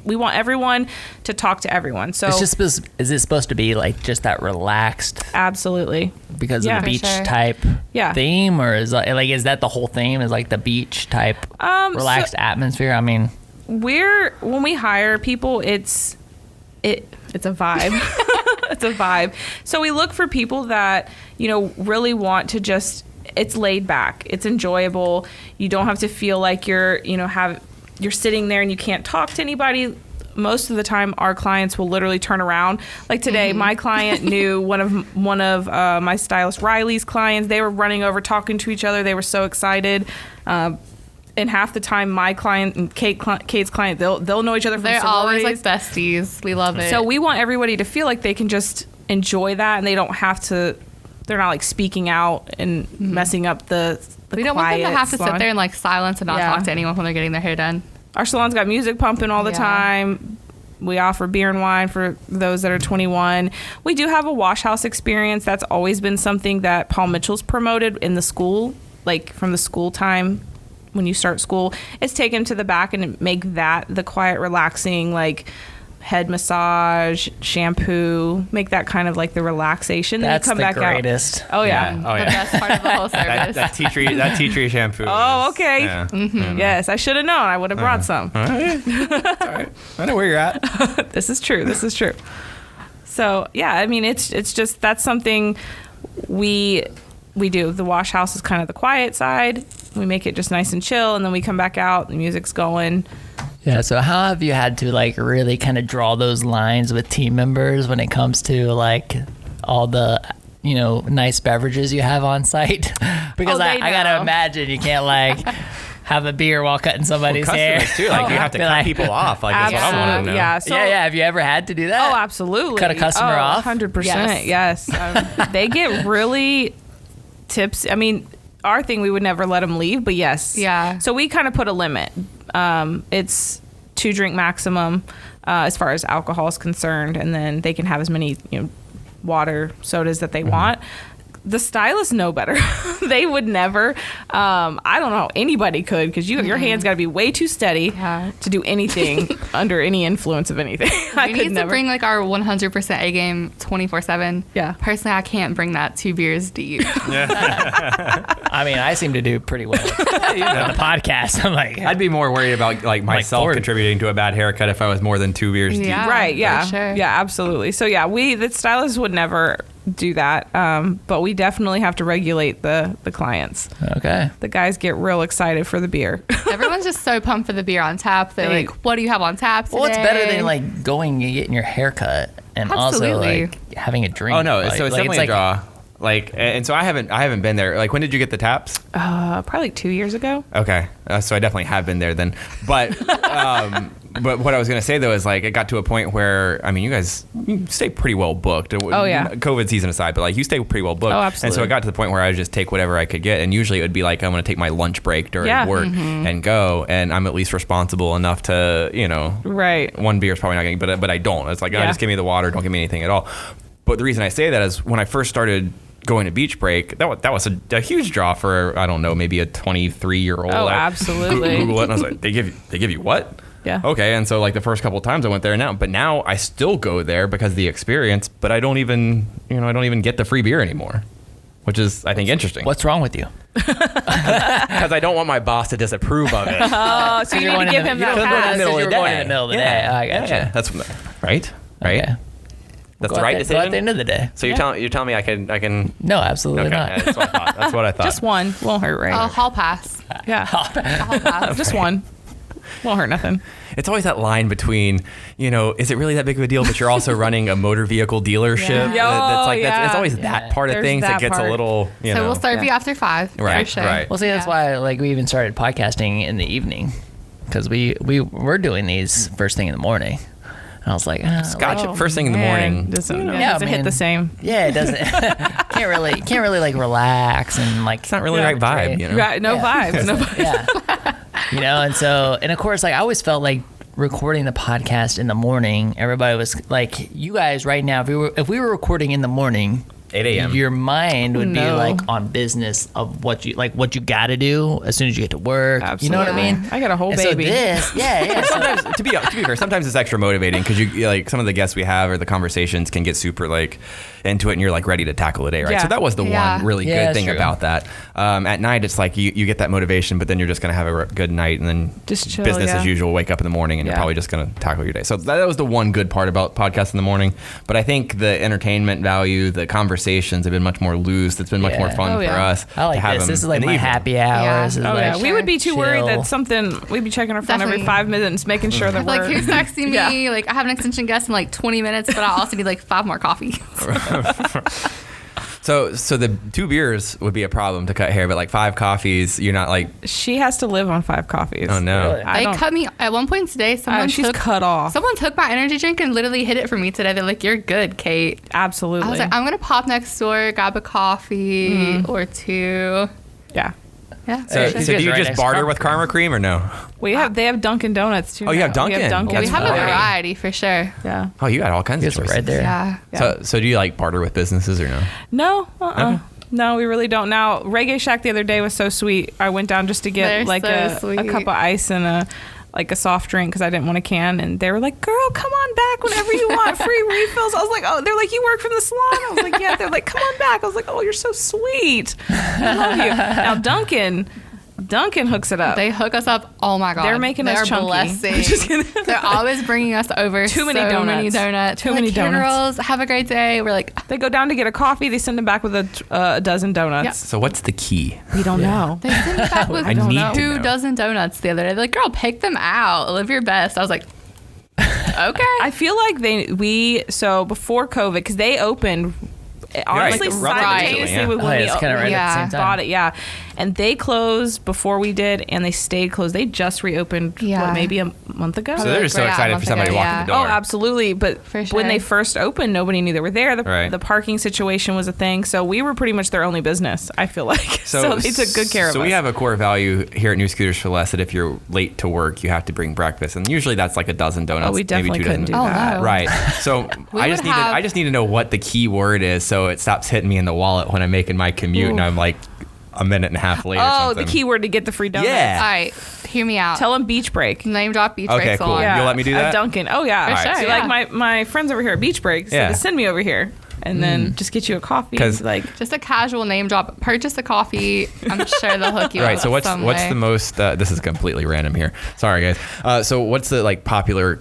we want everyone to talk to everyone. So it's just is it supposed to be like just that relaxed absolutely. because Yeah. of the beach For sure. type Yeah. theme, or is is that the whole theme? Is like the beach type relaxed atmosphere? I mean, When we hire people, it's a vibe. It's a vibe. So we look for people that, really want to just, it's laid back. It's enjoyable. You don't have to feel like you're sitting there and you can't talk to anybody. Most of the time, our clients will literally turn around. Like today, my client knew one of my stylist Riley's clients. They were running over, talking to each other. They were so excited. And half the time, my client and Kate's client, they'll know each other from They're always sororities. like besties. We love it. So we want everybody to feel like they can just enjoy that, and they don't have to. They're not like speaking out and messing up the we don't want them to quiet have to salon. sit there and like silence and not Yeah. talk to anyone when they're getting their hair done. Our salon's got music pumping all the Yeah. time. We offer beer and wine for those that are 21. We do have a wash house experience. That's always been something that Paul Mitchell's promoted in the school, like from the school time. When you start school, it's taken to the back and make that the quiet, relaxing, like head massage, shampoo, make that kind of like the relaxation. that's then the you come back greatest. out. Oh yeah. Oh The yeah. best part of the whole service. That tea tree shampoo. Oh, okay. Yeah. Yes, I should have known. I would have brought some. All right. I know where you're at. This is true. This is true. So yeah, I mean, it's just that's something we do. The wash house is kind of the quiet side. We make it just nice and chill, and then we come back out. The music's going. Yeah. So how have you had to like really kind of draw those lines with team members when it comes to like all the nice beverages you have on site? Because Oh, I they gotta know. imagine you can't like have a beer while cutting somebody's hair. Customers too. Like you have to cut people off. Like that's what I want to know. Yeah. So, yeah. Have you ever had to do that? Oh, absolutely. Cut a customer off? 100%. Yes. They get really tipsy. I mean, our thing, we would never let them leave, but yes. Yeah. So we kind of put a limit. It's 2 drink maximum as far as alcohol is concerned, and then they can have as many, water, sodas that they want. The stylists know better. They would never. I don't know how anybody could, because your hands got to be way too steady to do anything under any influence of anything. We need to bring like our 100% A game 24/7. Yeah. Personally, I can't bring that 2 beers deep. I mean, I seem to do pretty well with the podcast. I'm like, I'd be more worried about like myself 40. contributing to a bad haircut if I was more than 2 beers deep. Yeah. Right. Yeah. for sure. Yeah. Absolutely. So yeah, the stylists would never do that, but we definitely have to regulate the clients. okay. The guys get real excited for the beer. Everyone's just so pumped for the beer on tap. They're They- like, what do you have on tap today? Well, it's better than like going and getting your hair cut and also Absolutely. like having a drink. Oh no, Like- so it's like, definitely a draw. Like, and so I haven't been there. Like, when did you get the taps? Probably like 2 years ago. Okay, so I definitely have been there then. But but what I was gonna say though is like it got to a point where I mean you guys stay pretty well booked. Oh, yeah. COVID season aside, but like you stay pretty well booked. Oh, And so absolutely. it got to the point where I would just take whatever I could get, and usually it would be like I'm gonna take my lunch break during Yeah. work and go, and I'm at least responsible enough to Right. one beer is probably not getting, but I don't. It's like Yeah. just give me the water, don't give me anything at all. But the reason I say that is when I first started going to Beach Break, that was a huge draw for I don't know, maybe a 23-year-old. Oh, I absolutely. Google it and I was like, they give you what? Yeah. Okay, and so like the first couple of times I went there now I still go there because of the experience, but I don't even get the free beer anymore, which is I think interesting. What's wrong with you? Because I don't want my boss to disapprove of it. Oh, so you need to give him that pass. You're going in the middle of the day. I gotcha. Yeah, that's right. Okay. That's Go the at right the- decision. Go at the end of the day. So you're telling me I can. No, absolutely Okay, not. that's what I thought. That's what I thought. Just one won't hurt, right? Hall pass. Yeah. Hall pass. Just one won't hurt nothing. It's always that line between, is it really that big of a deal? But you're also running a motor vehicle dealership. Yeah. It's always Yeah. that part of There's things that that gets part. a little, So we'll serve you after 5. Right, For sure. right. Well, see, that's why like we even started podcasting in the evening because we're doing these first thing in the morning. And I was like, Scotch first thing in the morning. Doesn't I hit mean, the same. Yeah, it doesn't. can't really like relax and like. It's not really the right vibe, Right, no vibes. No vibes. Yeah. And of course, like I always felt like recording the podcast in the morning. Everybody was like, you guys right now, if we were recording in the morning. 8 a.m. Your mind would be No. like on business of what you got to do as soon as you get to work. Absolutely. You know what I mean? I got a whole And baby. So this, yeah. So, Sometimes, to be fair, sometimes it's extra motivating because you like some of the guests we have or the conversations can get super like into it and you're like ready to tackle the day, right? Yeah. So that was the one really Yeah, good that's thing true. about that. At night, it's like you get that motivation, but then you're just gonna have a good night and then Just chill, business yeah. as usual. Wake up in the morning and you're Yeah. probably just gonna tackle your day. So that was the one good part about podcast in the morning. But I think the entertainment value, the conversations have been much more loose. It's been much more Yeah. fun Oh, for yeah. us. I like to have this. them This is like in the my evening. happy hour. Yeah. This is Oh, like, yeah. We would be too worried chill. that we'd be checking our phone every Definitely. 5 minutes, making sure that Like, we're. who's texting me? Yeah. Like, I have an extension guest in like 20 minutes, but I also need like 5 more coffees. So the 2 beers would be a problem to cut hair, but like 5 coffees, you're not like, She has to live on 5 coffees. oh no. Really? I They don't- cut me at one point today. she's cut off. Someone took my energy drink and literally hid it for me today. They're like, "You're good, Kate." Absolutely. I was like, "I'm gonna pop next door, grab a coffee or 2." yeah. Yeah. So, Hey, so these do guys you are right just next to barter Karma with Karma Cream or no? They have Dunkin' Donuts too. Oh, you have now. We Dunkin'? Dunkin'. we have a funny. variety for sure. Yeah. Oh, you got all kinds You of guys are choices. right there. Yeah. So do you like barter with businesses or no? No. Okay. No, we really don't. Now, Reggae Shack the other day was so sweet. I went down just to get They're like so a sweet. cup of ice and a soft drink because I didn't want a can. And they were like, "Girl, come on back whenever you want free refills." I was like, "Oh," they're like, "You work from the salon?" I was like, "Yeah." They're like, "Come on back." I was like, "Oh, you're so sweet. I love you." Now, Dunkin' hooks it up. They hook us up. Oh my god. They're making us They're chunky. blessing. Just kidding. They're always bringing us over Too many so donuts. many donuts. Too They're many like, "Here, donuts." girls, have a great day. We're like, They go down to get a coffee. They send them back with a dozen donuts. Yeah. So what's the key? We don't know. they sent me back with I need to 2 know. dozen donuts the other day. They're like, "Girl, pick them out. Live your best." I was like, okay. I feel like so before COVID, because they opened honestly Right, roughly, simultaneously yeah. with Oh, when yeah, it's we kinda right at the Yeah. same time. bought it, yeah. And they closed before we did, and they stayed closed. They just reopened, maybe a month ago? So they're just so excited for somebody to walk in the door. Oh, absolutely. But when they first opened, nobody knew they were there. The parking situation was a thing. So we were pretty much their only business, I feel like. So they took good care of us. So we have a core value here at New Scooters for Less that if you're late to work, you have to bring breakfast. And usually that's like a dozen donuts. Oh, we definitely maybe 2 couldn't dozen. do that. no. Right. So I just need to know what the key word is so it stops hitting me in the wallet when I'm making my commute and I'm like a minute and a half later. Oh, the keyword to get the free donuts. Yeah. All right, hear me out. Tell them Beach Break. Name drop Beach Okay, Break cool. Salon. Yeah. You'll let me do that? At Dunkin'. Oh, yeah. For sure, So, yeah. like, my friends over here at Beach Break said to send me over here and then just get you a coffee. 'Cause- Like, Just a casual name drop. Purchase a coffee. I'm sure they'll hook you up. Right. So what's some the way. most? This is completely random here. Sorry, guys. So what's the like popular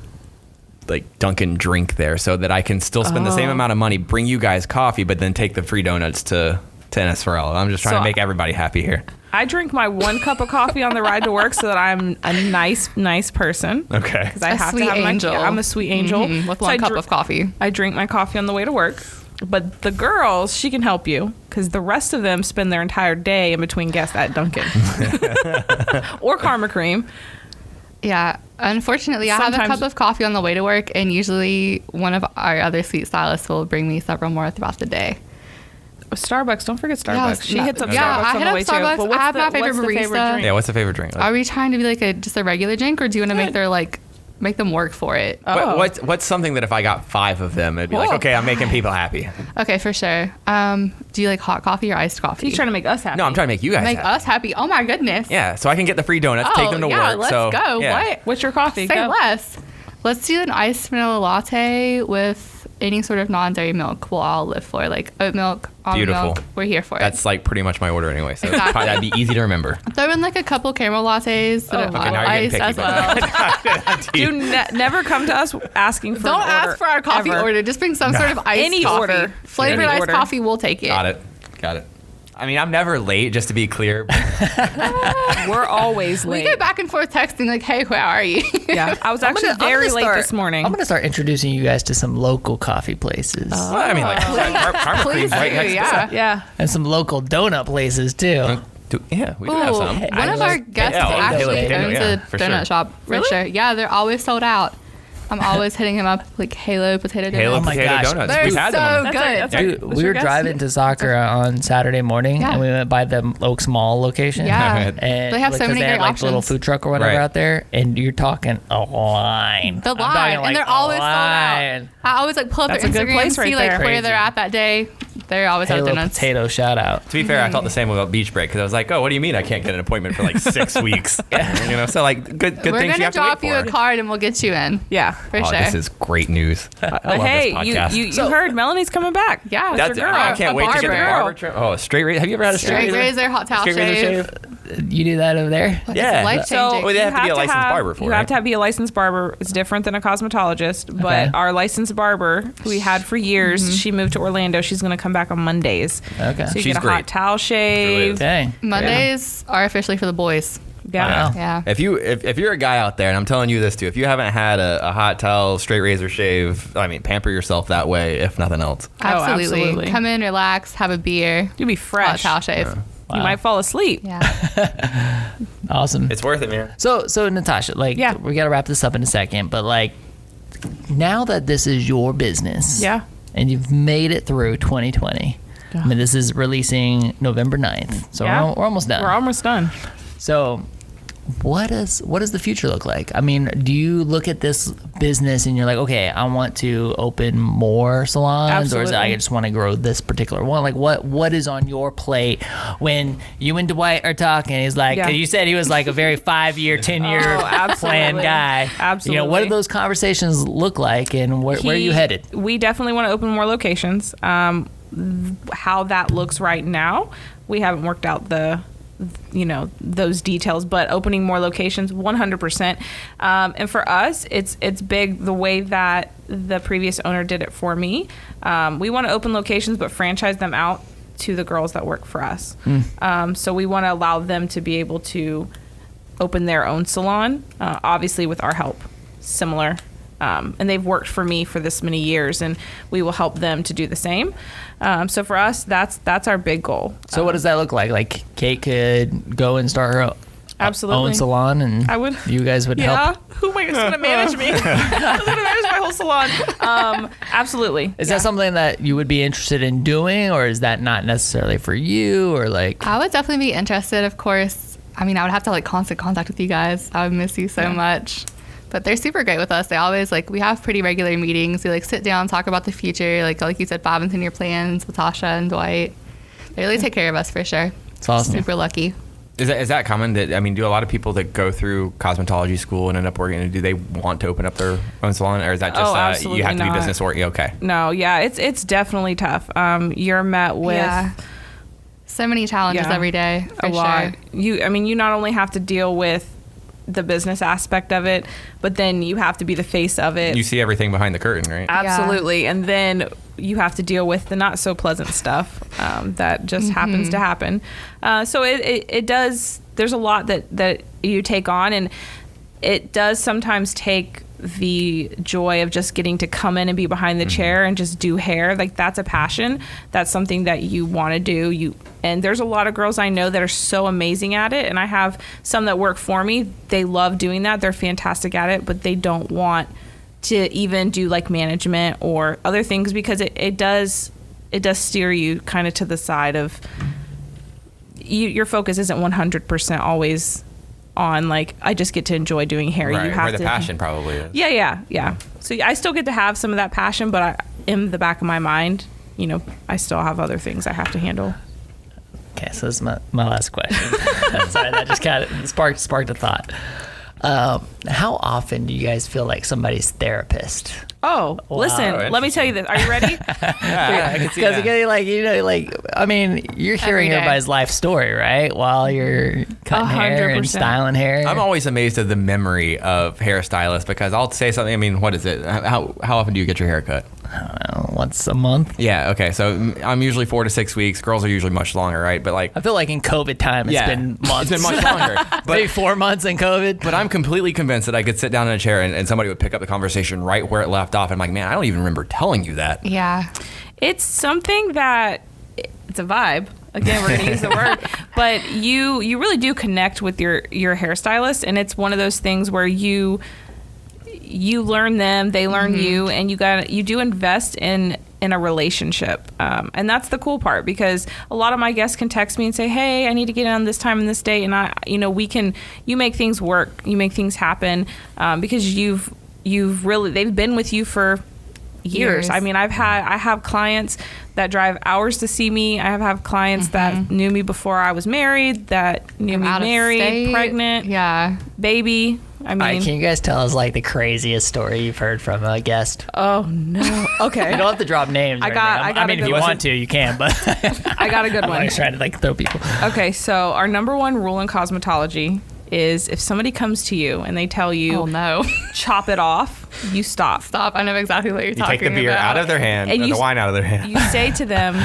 like Dunkin' drink there so that I can still spend the same amount of money, bring you guys coffee, but then take the free donuts to NSFRL? I'm just trying to make everybody happy here. I drink my 1 cup of coffee on the ride to work so that I'm a nice person. Okay. Because I A have to sweet have angel. I'm a sweet angel. with So one cup of coffee. I drink my coffee on the way to work. But the girls, she can help you because the rest of them spend their entire day in between guests at Dunkin' or Karma Cream. Yeah. Unfortunately, I have a Sometimes- cup of coffee on the way to work, and usually one of our other sweet stylists will bring me several more throughout the day. Starbucks, don't forget Starbucks. She hits up Yeah, Starbucks I on hit the up way too. Starbucks. But what's I have my favorite what's the favorite barista. drink? Yeah. What's the favorite drink? Are we trying to be like just a regular drink, or do you want to make their make them work for it? Oh. What's something that if I got 5 of them, it'd be like, Oh. okay, I'm making people happy. Okay, for sure. Do you like hot coffee or iced coffee? He's trying to make us happy. No, I'm trying to make you guys make happy. us happy. Oh my goodness. Yeah, so I can get the free donuts, take them to yeah, work. let's so go. yeah. What? What's your coffee? Say Go. less. Let's do an iced vanilla latte with any sort of non-dairy milk. We'll all live for like oat milk, almond Beautiful. milk. We're here for That's like pretty much my order anyway, so Exactly. probably that'd be easy to remember. it. Throw in like a couple caramel lattes that are Okay, now you're getting iced picky. as well. Do never come to us asking for Don't an ask order, for our coffee ever. order. Just bring some sort of iced Any coffee. order. Flavored Any iced order. coffee, we'll take it. Got it. I mean, I'm never late, just to be clear. We're always We late. get back and forth texting like, "Hey, where are you?" Yeah, I was actually very late this morning. I'm gonna start introducing you guys to some local coffee places Well, I mean, like, Karma Cream's right next to us. Yeah. and some local donut places too. Yeah, we do have Ooh, some. one of our guests Yeah, actually Halo, owns yeah, a for donut sure. shop. For Really? sure. Yeah, they're always sold out. I'm always hitting him up like Halo potato donuts. Halo Oh my potato gosh. donuts. They're We've had so them. good. That's our- Dude, what's we your were guess? driving to soccer on Saturday morning, Yeah. and we went by the Oaks Mall location. Yeah. And They have so because many they had great like the little options. food truck or whatever Right. out there, and you're talking a line. The I'm line, talking, like, and they're a always sold line. out. I always like pull up That's their a good Instagram, place right see like there. where Crazy. they're at that day. They're always have Halo donuts. potato shout out. To be fair, I felt the same about Beach Break because I was like, "Oh, what do you mean I can't get an appointment for like 6 weeks?" You know, so like good We're things you gonna have drop to you wait a for. card and we'll get you in. Yeah. For Oh, sure. this is great news. I love Hey, this you podcast. heard Melanie's coming back. Yeah. That's That's your it. girl. I can't A wait to get the barber. barber trim. Oh, straight razor. Have you ever had a Straight razor, hot towel Straight razor shave. You do that over there? Yeah. Life changing. Well, they have to be a you licensed barber for You it, have to right? be a licensed barber. It's different than a cosmetologist. But Okay. our licensed barber, who we had for years, Mm-hmm. she moved to Orlando. She's going to come back on Mondays. Okay. So you She's get a great. hot towel shave. Dang. Mondays are officially for the boys. Yeah. Wow. Yeah. If you're a guy out there, and I'm telling you this too, if you haven't had a hot towel, straight razor shave, I mean, pamper yourself that way, if nothing else. Absolutely. absolutely. Come in, relax, have a beer, You'll be hot fresh. towel shave. You might fall asleep. Yeah. Awesome. It's worth it, man. So Natasha, like, Yeah. we got to wrap this up in a second, but like, now that this is your business, Yeah. and you've made it through 2020. I mean, this is releasing November 9th, so Yeah. we're almost done. We're almost done. So, what does the future look like? I mean, do you look at this business and you're like, okay, I want to open more salons, or is it I Absolutely. just want to grow this particular one? Like, what is on your plate when you and Dwight are talking? He's like, Yeah. 'cause you said he was like a very 5-year, 10-year Oh, absolutely. plan guy. Absolutely. You know, what do those conversations look like, and where are you headed? We definitely want to open more locations. How that looks right now, we haven't worked out those details, but opening more locations 100%. And for us, it's big the way that the previous owner did it for me. We want to open locations but franchise them out to the girls that work for us. So we want to allow them to be able to open their own salon, obviously with our help, similar and they've worked for me for this many years, and we will help them to do the same. So for us, that's our big goal. So what does that look like? Like Kate could go and start her Absolutely. own salon, and I would. you guys would Yeah, help. who's going to manage me? Who's going to manage my whole salon? Absolutely. Is that something that you would be interested in doing, or is that not necessarily for you, or like? I would definitely be interested, of course. I mean, I would have to like constant contact with you guys. I would miss you so much. But they're super great with us. They always we have pretty regular meetings. We sit down, talk about the future, like you said, 5 and 10 year plans with Natasha and Dwight. They really take care of us for sure. It's awesome. Super lucky. Is that common? That do a lot of people that go through cosmetology school and end up working, do they want to open up their own salon, or is that just you have to be business or okay? No, yeah, it's definitely tough. You're met with so many challenges every day. For a lot. Sure. You not only have to deal with the business aspect of it, but then you have to be the face of it. You see everything behind the curtain, right? Absolutely. And then you have to deal with the not so pleasant stuff that just happens to happen. So it does, there's a lot that you take on, and it does sometimes take the joy of just getting to come in and be behind the chair and just do hair. Like, that's a passion. That's something that you want to do. And there's a lot of girls I know that are so amazing at it, and I have some that work for me. They love doing that. They're fantastic at it, but they don't want to even do like management or other things, because it does steer you kind of to the side of your focus isn't 100% always on like, I just get to enjoy doing hair. Right, you have where the passion probably is. Yeah. So I still get to have some of that passion, but in the back of my mind, I still have other things I have to handle. Okay, so this is my last question. Sorry, that just kind of sparked a thought. How often do you guys feel like somebody's therapist? Oh, Wow. listen, let me tell you this. Are you ready? Yeah, I can see Because that. you're hearing day. everybody's life story, right? While you're cutting hair and 100%. styling hair. I'm always amazed at the memory of hairstylists, because I'll say something. What is it? How often do you get your hair cut? I don't know, once a month. Yeah. Okay. So I'm usually 4 to 6 weeks. Girls are usually much longer, right? But like, I feel like in COVID time, it's been months. It's been much longer. Maybe 4 months in COVID. But I'm completely convinced that I could sit down in a chair and somebody would pick up the conversation right where it left off. I'm like, man, I don't even remember telling you that. Yeah. It's something that it's a vibe. Again, we're going to use the word, but you really do connect with your hairstylist, and it's one of those things where you learn them, they learn you, and you do invest in a relationship, and that's the cool part, because a lot of my guests can text me and say, hey, I need to get in on this time and this date, and you make things work, you make things happen, because they've been with you for years. I mean, I have clients that drive hours to see me. I have clients that knew me before I was married, that knew me married, pregnant, baby. I mean, All right, can you guys tell us like the craziest story you've heard from a guest? Oh no. Okay. You don't have to drop names. I mean, if you want to, you can. But I got a good I'm one. always trying to like throw people. Okay, so our number one rule in cosmetology is if somebody comes to you and they tell you, Oh no. chop it off, you stop. Stop. I know exactly what you're You talking take the beer about. out of their hand, And or you- the wine out of their hand. You say to them,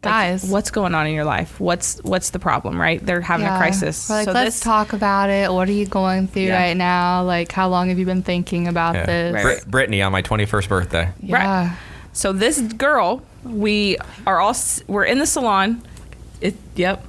Guys. what's going on in your life? What's the problem, right? They're having a crisis. We're like, so let's talk about it. What are you going through right now? Like, how long have you been thinking about this? Right. Brittany on my 21st birthday. Yeah. So this girl, we're in the salon. Yep.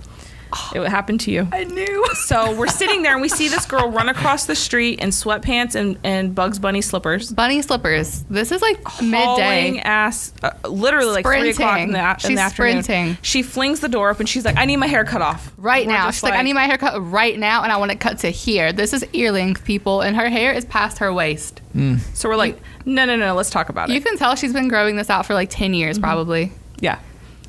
It happened to you. I knew. So we're sitting there and we see this girl run across the street in sweatpants and Bugs Bunny slippers. Bunny slippers. This is like Hauling midday. ass, literally like 3 o'clock in the She's afternoon. sprinting. She flings the door open. She's like, I need my hair cut off. Right We're now. just She's like, I need my hair cut right now, and I want it cut to here. This is ear length, people, and her hair is past her waist. So we're like, no, let's talk about You it. can tell she's been growing this out for like 10 years, probably. Yeah.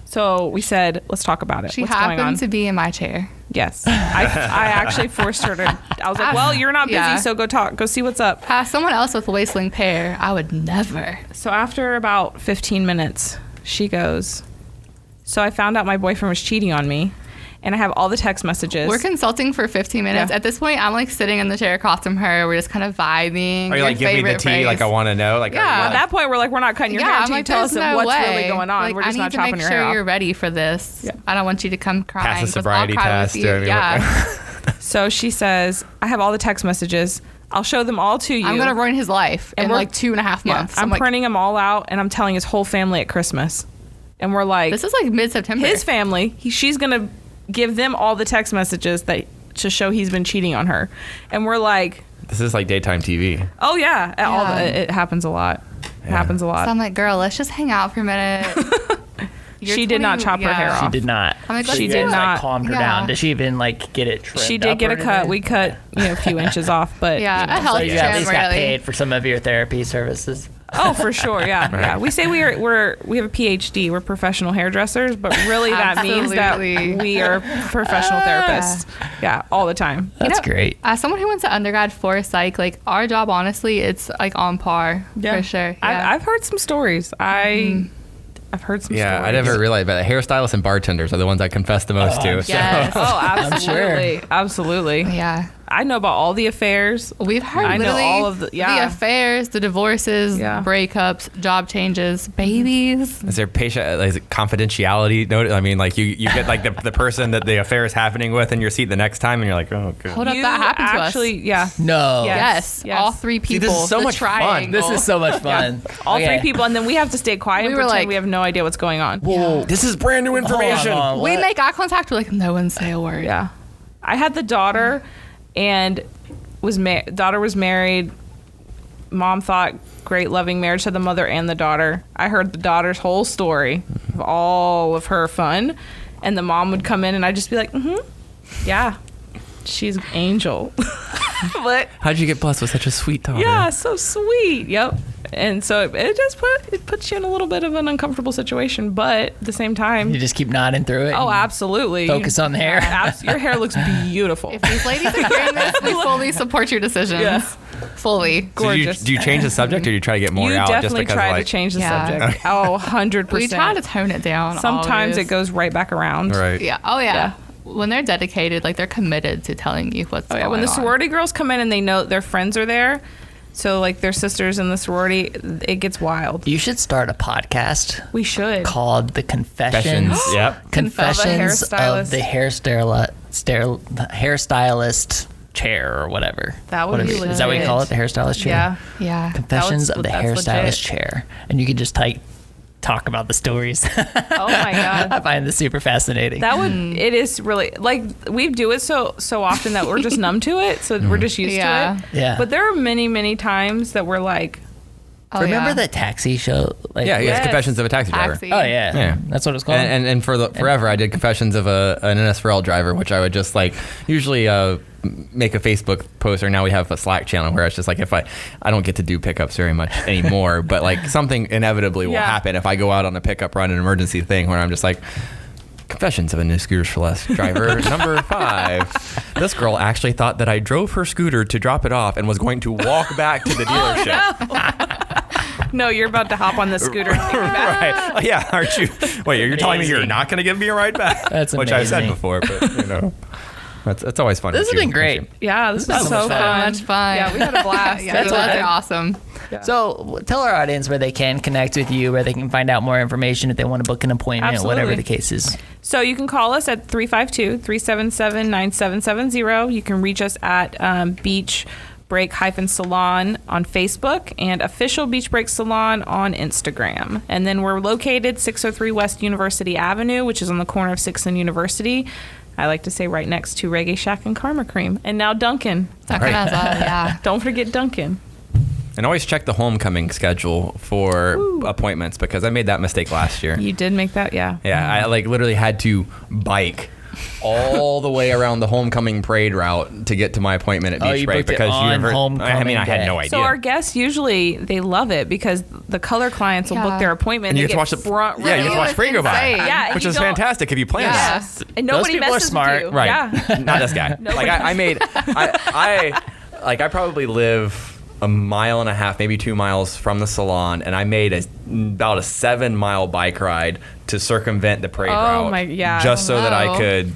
So we said, let's talk about it. She What's going on? happened to be in my chair. Yes. I actually forced her to. I was like, well, you're not busy, Yeah. so go see what's up. Past someone else with waist length hair, I would never. So after about 15 minutes, she goes, so I found out my boyfriend was cheating on me, and I have all the text messages. We're consulting for 15 minutes. Yeah. At this point, I'm like sitting in the chair across from her. We're just kind of vibing. Are you like, give me the tea? Like, I want to know. Like, Yeah. At that point, we're like, we're not cutting your hair I'm until you like, tell us there's no what's way. really going on. Like, We're just I need not to chopping make your sure hair you're off. ready for this. Yeah. I don't want you to come crying. Pass the 'cause I'll sobriety cry with test. you. Yeah. So she says, I have all the text messages. I'll show them all to you. I'm gonna ruin his life in like 2.5 months. I'm like, printing them all out, and I'm telling his whole family at Christmas. And we're like, this is like mid-September. his family, she's gonna give them all the text messages that to show he's been cheating on her. And we're like, This is like daytime TV. oh yeah, it happens a lot. It happens a lot. So I'm like, girl, let's just hang out for a minute. She did not chop her hair off. She did not. I'm like, She You did guys, not. Like, calmed her Yeah. down. Did she even like get it trimmed? She did up get or a cut. anything? We cut a few inches off, but Yeah, you know. a health So you at least got really. paid for some of your therapy services. Oh, for sure, yeah. We say we have a PhD. We're professional hairdressers, but really that means that Absolutely. we are professional therapists. Yeah, all the time. That's great. As someone who went to undergrad for psych, like our job, honestly, it's like on par for sure. Yeah. I've heard some stories. I've heard some Yeah, stories. I never realized, but hairstylists and bartenders are the ones I confess the most to. So. Yes. Oh, I'm sure. absolutely, absolutely. Yeah. I know about all the affairs. We've heard I know literally all of the affairs, the divorces, Yeah. breakups, job changes, babies. Is there patient is it confidentiality note? I mean, like you get like the person that the affair is happening with in your seat the next time, and you're like, oh, good. Hold up, You that happened to us. actually, yeah. No. Yes. Yes, all three people. this is so the much fun. triangle. This is so much fun. All Okay. three people, and then we have to stay quiet We and were pretend like- we have no idea what's going on. Whoa. This is brand new information. Hold on, We what? make eye contact. We're like, no one say a word. Yeah, I had the daughter, and daughter was married. Mom thought great loving marriage to the mother and the daughter. I heard the daughter's whole story of all of her fun, and the mom would come in, and I'd just be like, yeah, she's an angel. But How'd you get blessed with such a sweet daughter? yeah, so sweet. Yep. And so it just puts you in a little bit of an uncomfortable situation, but at the same time, You just keep nodding through it. oh, and absolutely. Focus on the hair. Your hair looks beautiful. If these ladies are hearing this, we fully support your decisions. Yeah. Fully. So Gorgeous. do you change the subject, or do you try to get more You out just definitely because try like to change the Yeah. subject. Oh, 100%. We try to tone it down. Sometimes always. it goes right back around. right? Yeah. Oh yeah. Yeah. When they're dedicated, like they're committed to telling you what's Oh, yeah. going When the on. sorority girls come in and they know their friends are there, so like their sisters in the sorority, it gets wild. You should start a podcast We should. called The Confessions. Confessions. Yep. Confessions hairstylist. of the hairstylist chair or whatever. That would What be is that what you legit. call it? The hairstylist chair? Yeah. Yeah. Confessions of the that's hairstylist legit. chair. And you could just talk about the stories. Oh my God. I find this super fascinating. That would it is really like we do it so often that we're just numb to it, so we're just used Yeah. to it. Yeah. But there are many times that we're like, Oh, Remember yeah. that taxi show? Like, Yeah, Yes. it's Confessions of a Taxi Driver. Taxi. Oh yeah. Yeah. That's what it's called. And forever, I did Confessions of an NSRL driver, which I would just like usually make a Facebook post, or now we have a Slack channel where it's just like if I don't get to do pickups very much anymore, but like something inevitably will Yeah. happen if I go out on a pickup run, an emergency thing where I'm just like, Confessions of a New Scooters for Less driver number 5. This girl actually thought that I drove her scooter to drop it off and was going to walk back to the dealership. no, you're about to hop on the scooter and take me back. Right. Oh, yeah, aren't you? Wait, you're telling me you're not going to give me a ride back? That's Which I've said amazing. before, but you know, that's always fun. This has been great. Yeah, this was so so much fun. fun. much fun. Yeah, we had a blast. Yeah, That's you guys okay. are awesome. So tell our audience where they can connect with you, where they can find out more information if they want to book an appointment, Absolutely. whatever the case is. So you can call us at 352-377-9770. You can reach us at Beach Break Salon on Facebook and Official Beach Break Salon on Instagram. And then we're located 603 West University Avenue, which is on the corner of 6th and University. I like to say right next to Reggae Shack and Karma Cream. And now Dunkin'. Dunkin' Right. as well, yeah. Don't forget Dunkin'. And always check the homecoming schedule for appointments, because I made that mistake last year. You did make that, yeah. Yeah, I like literally had to bike all the way around the homecoming parade route to get to my appointment at Oh, Beach you Break, booked it because on I mean, homecoming I had day. no idea. So our guests usually they love it because the color clients will Yeah. book their appointment. and you they get to get watch the front row. yeah, you get to watch It's Spring go by, insane. Yeah, and which you is don't- fantastic if you plan that. Yes. And nobody people are messes smart. with you. Right. Yeah. Not this guy. Like I probably live a mile and a half, maybe 2 miles from the salon, and I made about a 7-mile bike ride to circumvent the parade Oh route. my- yeah. Just so that I Wow. could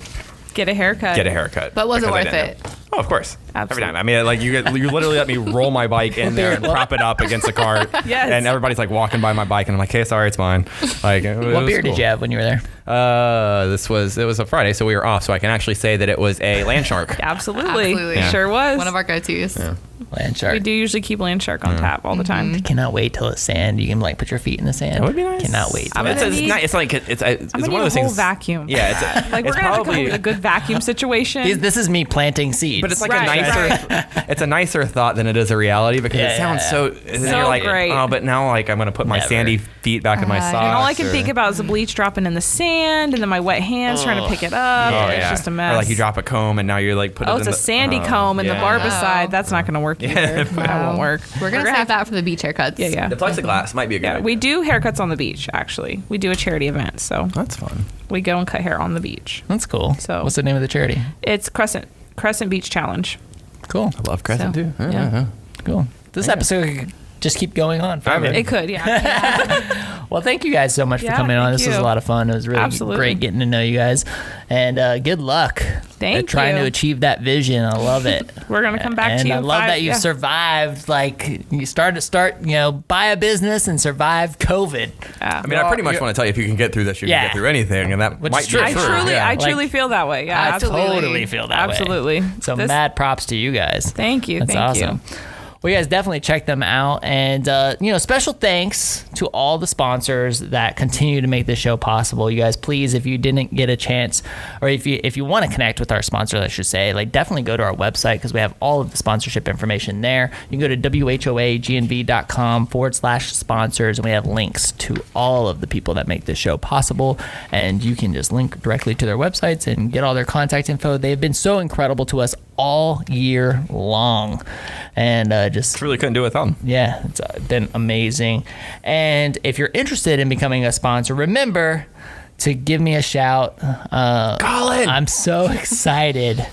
Get a haircut. get a haircut. But was it because I worth didn't it? know. Oh, of course. Absolutely. Every time. I mean, like you literally let me roll my bike in there and prop it up against the car. Yes. And everybody's like walking by my bike, and I'm like, hey, sorry, it's mine. Like, What beer did you have when you were there? It was a Friday, so we were off. So I can actually say that it was a land shark. Absolutely. Absolutely. Sure was. One of our go-tos. Yeah. Land shark. We do usually keep land shark on tap all the time. Cannot wait till it's sand. You can like put your feet in the sand. That would be nice. Cannot wait. I'm It's gonna need- one of those a whole things. vacuum. Yeah, Like we're it's gonna have to come up probably. with a good vacuum situation. This is me planting seeds. But it's like Right, a nicer, it's a nicer thought than it is a reality because Yeah, it sounds yeah. so. And then So you're like, great. oh, but now like I'm gonna put my Never. sandy feet back in my socks. and all I can or- think about is the bleach dropping in the sand, and then my wet hands trying to pick it up. Oh, and it's yeah. just a mess. Or like you drop a comb and now you're like put it Oh, in it's a the, sandy comb in the yeah. barbicide. That's not going to work either. That won't work. We're going to save that for the beach haircuts. Yeah. The plexiglass might be a good Yeah, idea. we do haircuts on the beach, actually. We do a charity event, so That's fun. we go and cut hair on the beach. That's cool. So- what's the name of the charity? It's Crescent Beach Challenge. Cool. I love Crescent So, too. yeah. Cool. This episode could just keep going on forever. It could, yeah. Well, thank you guys so much for Yeah, coming on. thank This was a you. lot of fun. It was really Absolutely. great getting to know you guys. And good luck Thank at trying you. to achieve that vision. I love it. We're going to come back and to you. I love that you yeah. survived. Like you buy a business and survive COVID. I mean, I pretty much want to tell you if you can get through this, you Yeah. can get through anything, and that Which might is be true. I true. yeah. truly feel that way. Yeah, I absolutely. totally feel that way. Absolutely. So This- mad props to you guys. Thank you. That's Thank awesome. you. Well, you guys definitely check them out. And, special thanks to all the sponsors that continue to make this show possible. You guys, please, if you didn't get a chance, or if you want to connect with our sponsors, I should say, like definitely go to our website because we have all of the sponsorship information there. You can go to whoagnv.com/sponsors, and we have links to all of the people that make this show possible. And you can just link directly to their websites and get all their contact info. They've been so incredible to us all year long. And just Truly couldn't do it without them. yeah, it's been amazing. And if you're interested in becoming a sponsor, remember to give me a shout. Collin! I'm so excited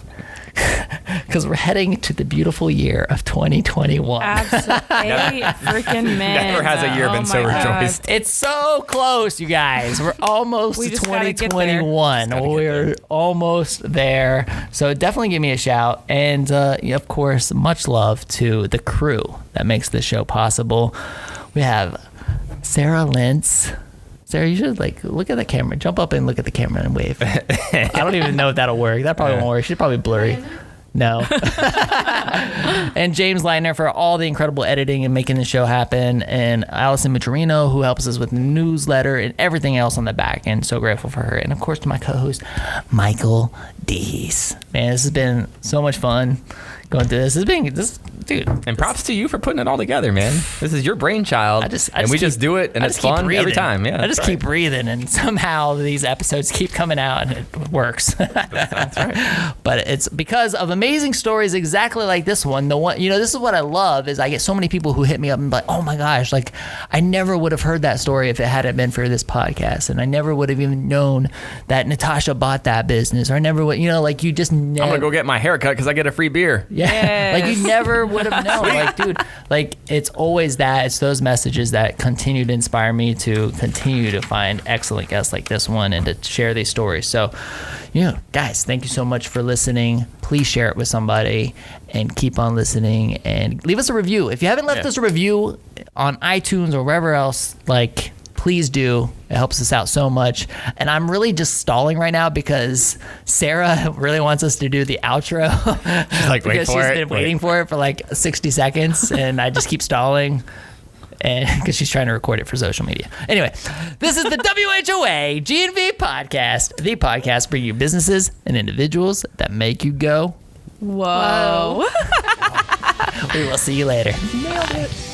because we're heading to the beautiful year of 2021. Absolutely. Freaking man. Never has a year been so rejoiced. It's so close, you guys. We're almost We to just gotta get there. 2021. We're almost there. So definitely give me a shout. And of course, much love to the crew that makes this show possible. We have Sarah Lentz. Sarah, you should look at the camera. Jump up and look at the camera and wave. I don't even know if that'll work. That probably won't work. She's probably blurry. No. And James Leitner for all the incredible editing and making the show happen. And Allison Mitrino, who helps us with the newsletter and everything else on the back end. So grateful for her. And of course to my co-host, Michael Dees. Man, this has been so much fun going through this. Dude. And props to you for putting it all together, man. This is your brainchild. I we just do it, and I it's just keep fun every breathing. time. Yeah, I just keep breathing, and somehow these episodes keep coming out, and it works. That's right. But it's because of amazing stories exactly like this one. The one, this is what I love is I get so many people who hit me up and be like, oh my gosh, like I never would have heard that story if it hadn't been for this podcast, and I never would have even known that Natasha bought that business, or I never would, like you just never. I'm gonna go get my hair cut because I get a free beer. Yeah, Yes. like you never would have known. Like, dude, like it's always that. It's those messages that continue to inspire me to continue to find excellent guests like this one and to share these stories. So, guys, thank you so much for listening. Please share it with somebody and keep on listening and leave us a review. If you haven't left us a review on iTunes or wherever else, please do. It helps us out so much. And I'm really just stalling right now because Sarah really wants us to do the outro. She's like, wait because for she's it. been waiting for it for 60 seconds, and I just keep stalling. And because she's trying to record it for social media. Anyway, this is the WHOA GNV podcast, the podcast bringing you businesses and individuals that make you go. Whoa. We will see you later. Nailed it.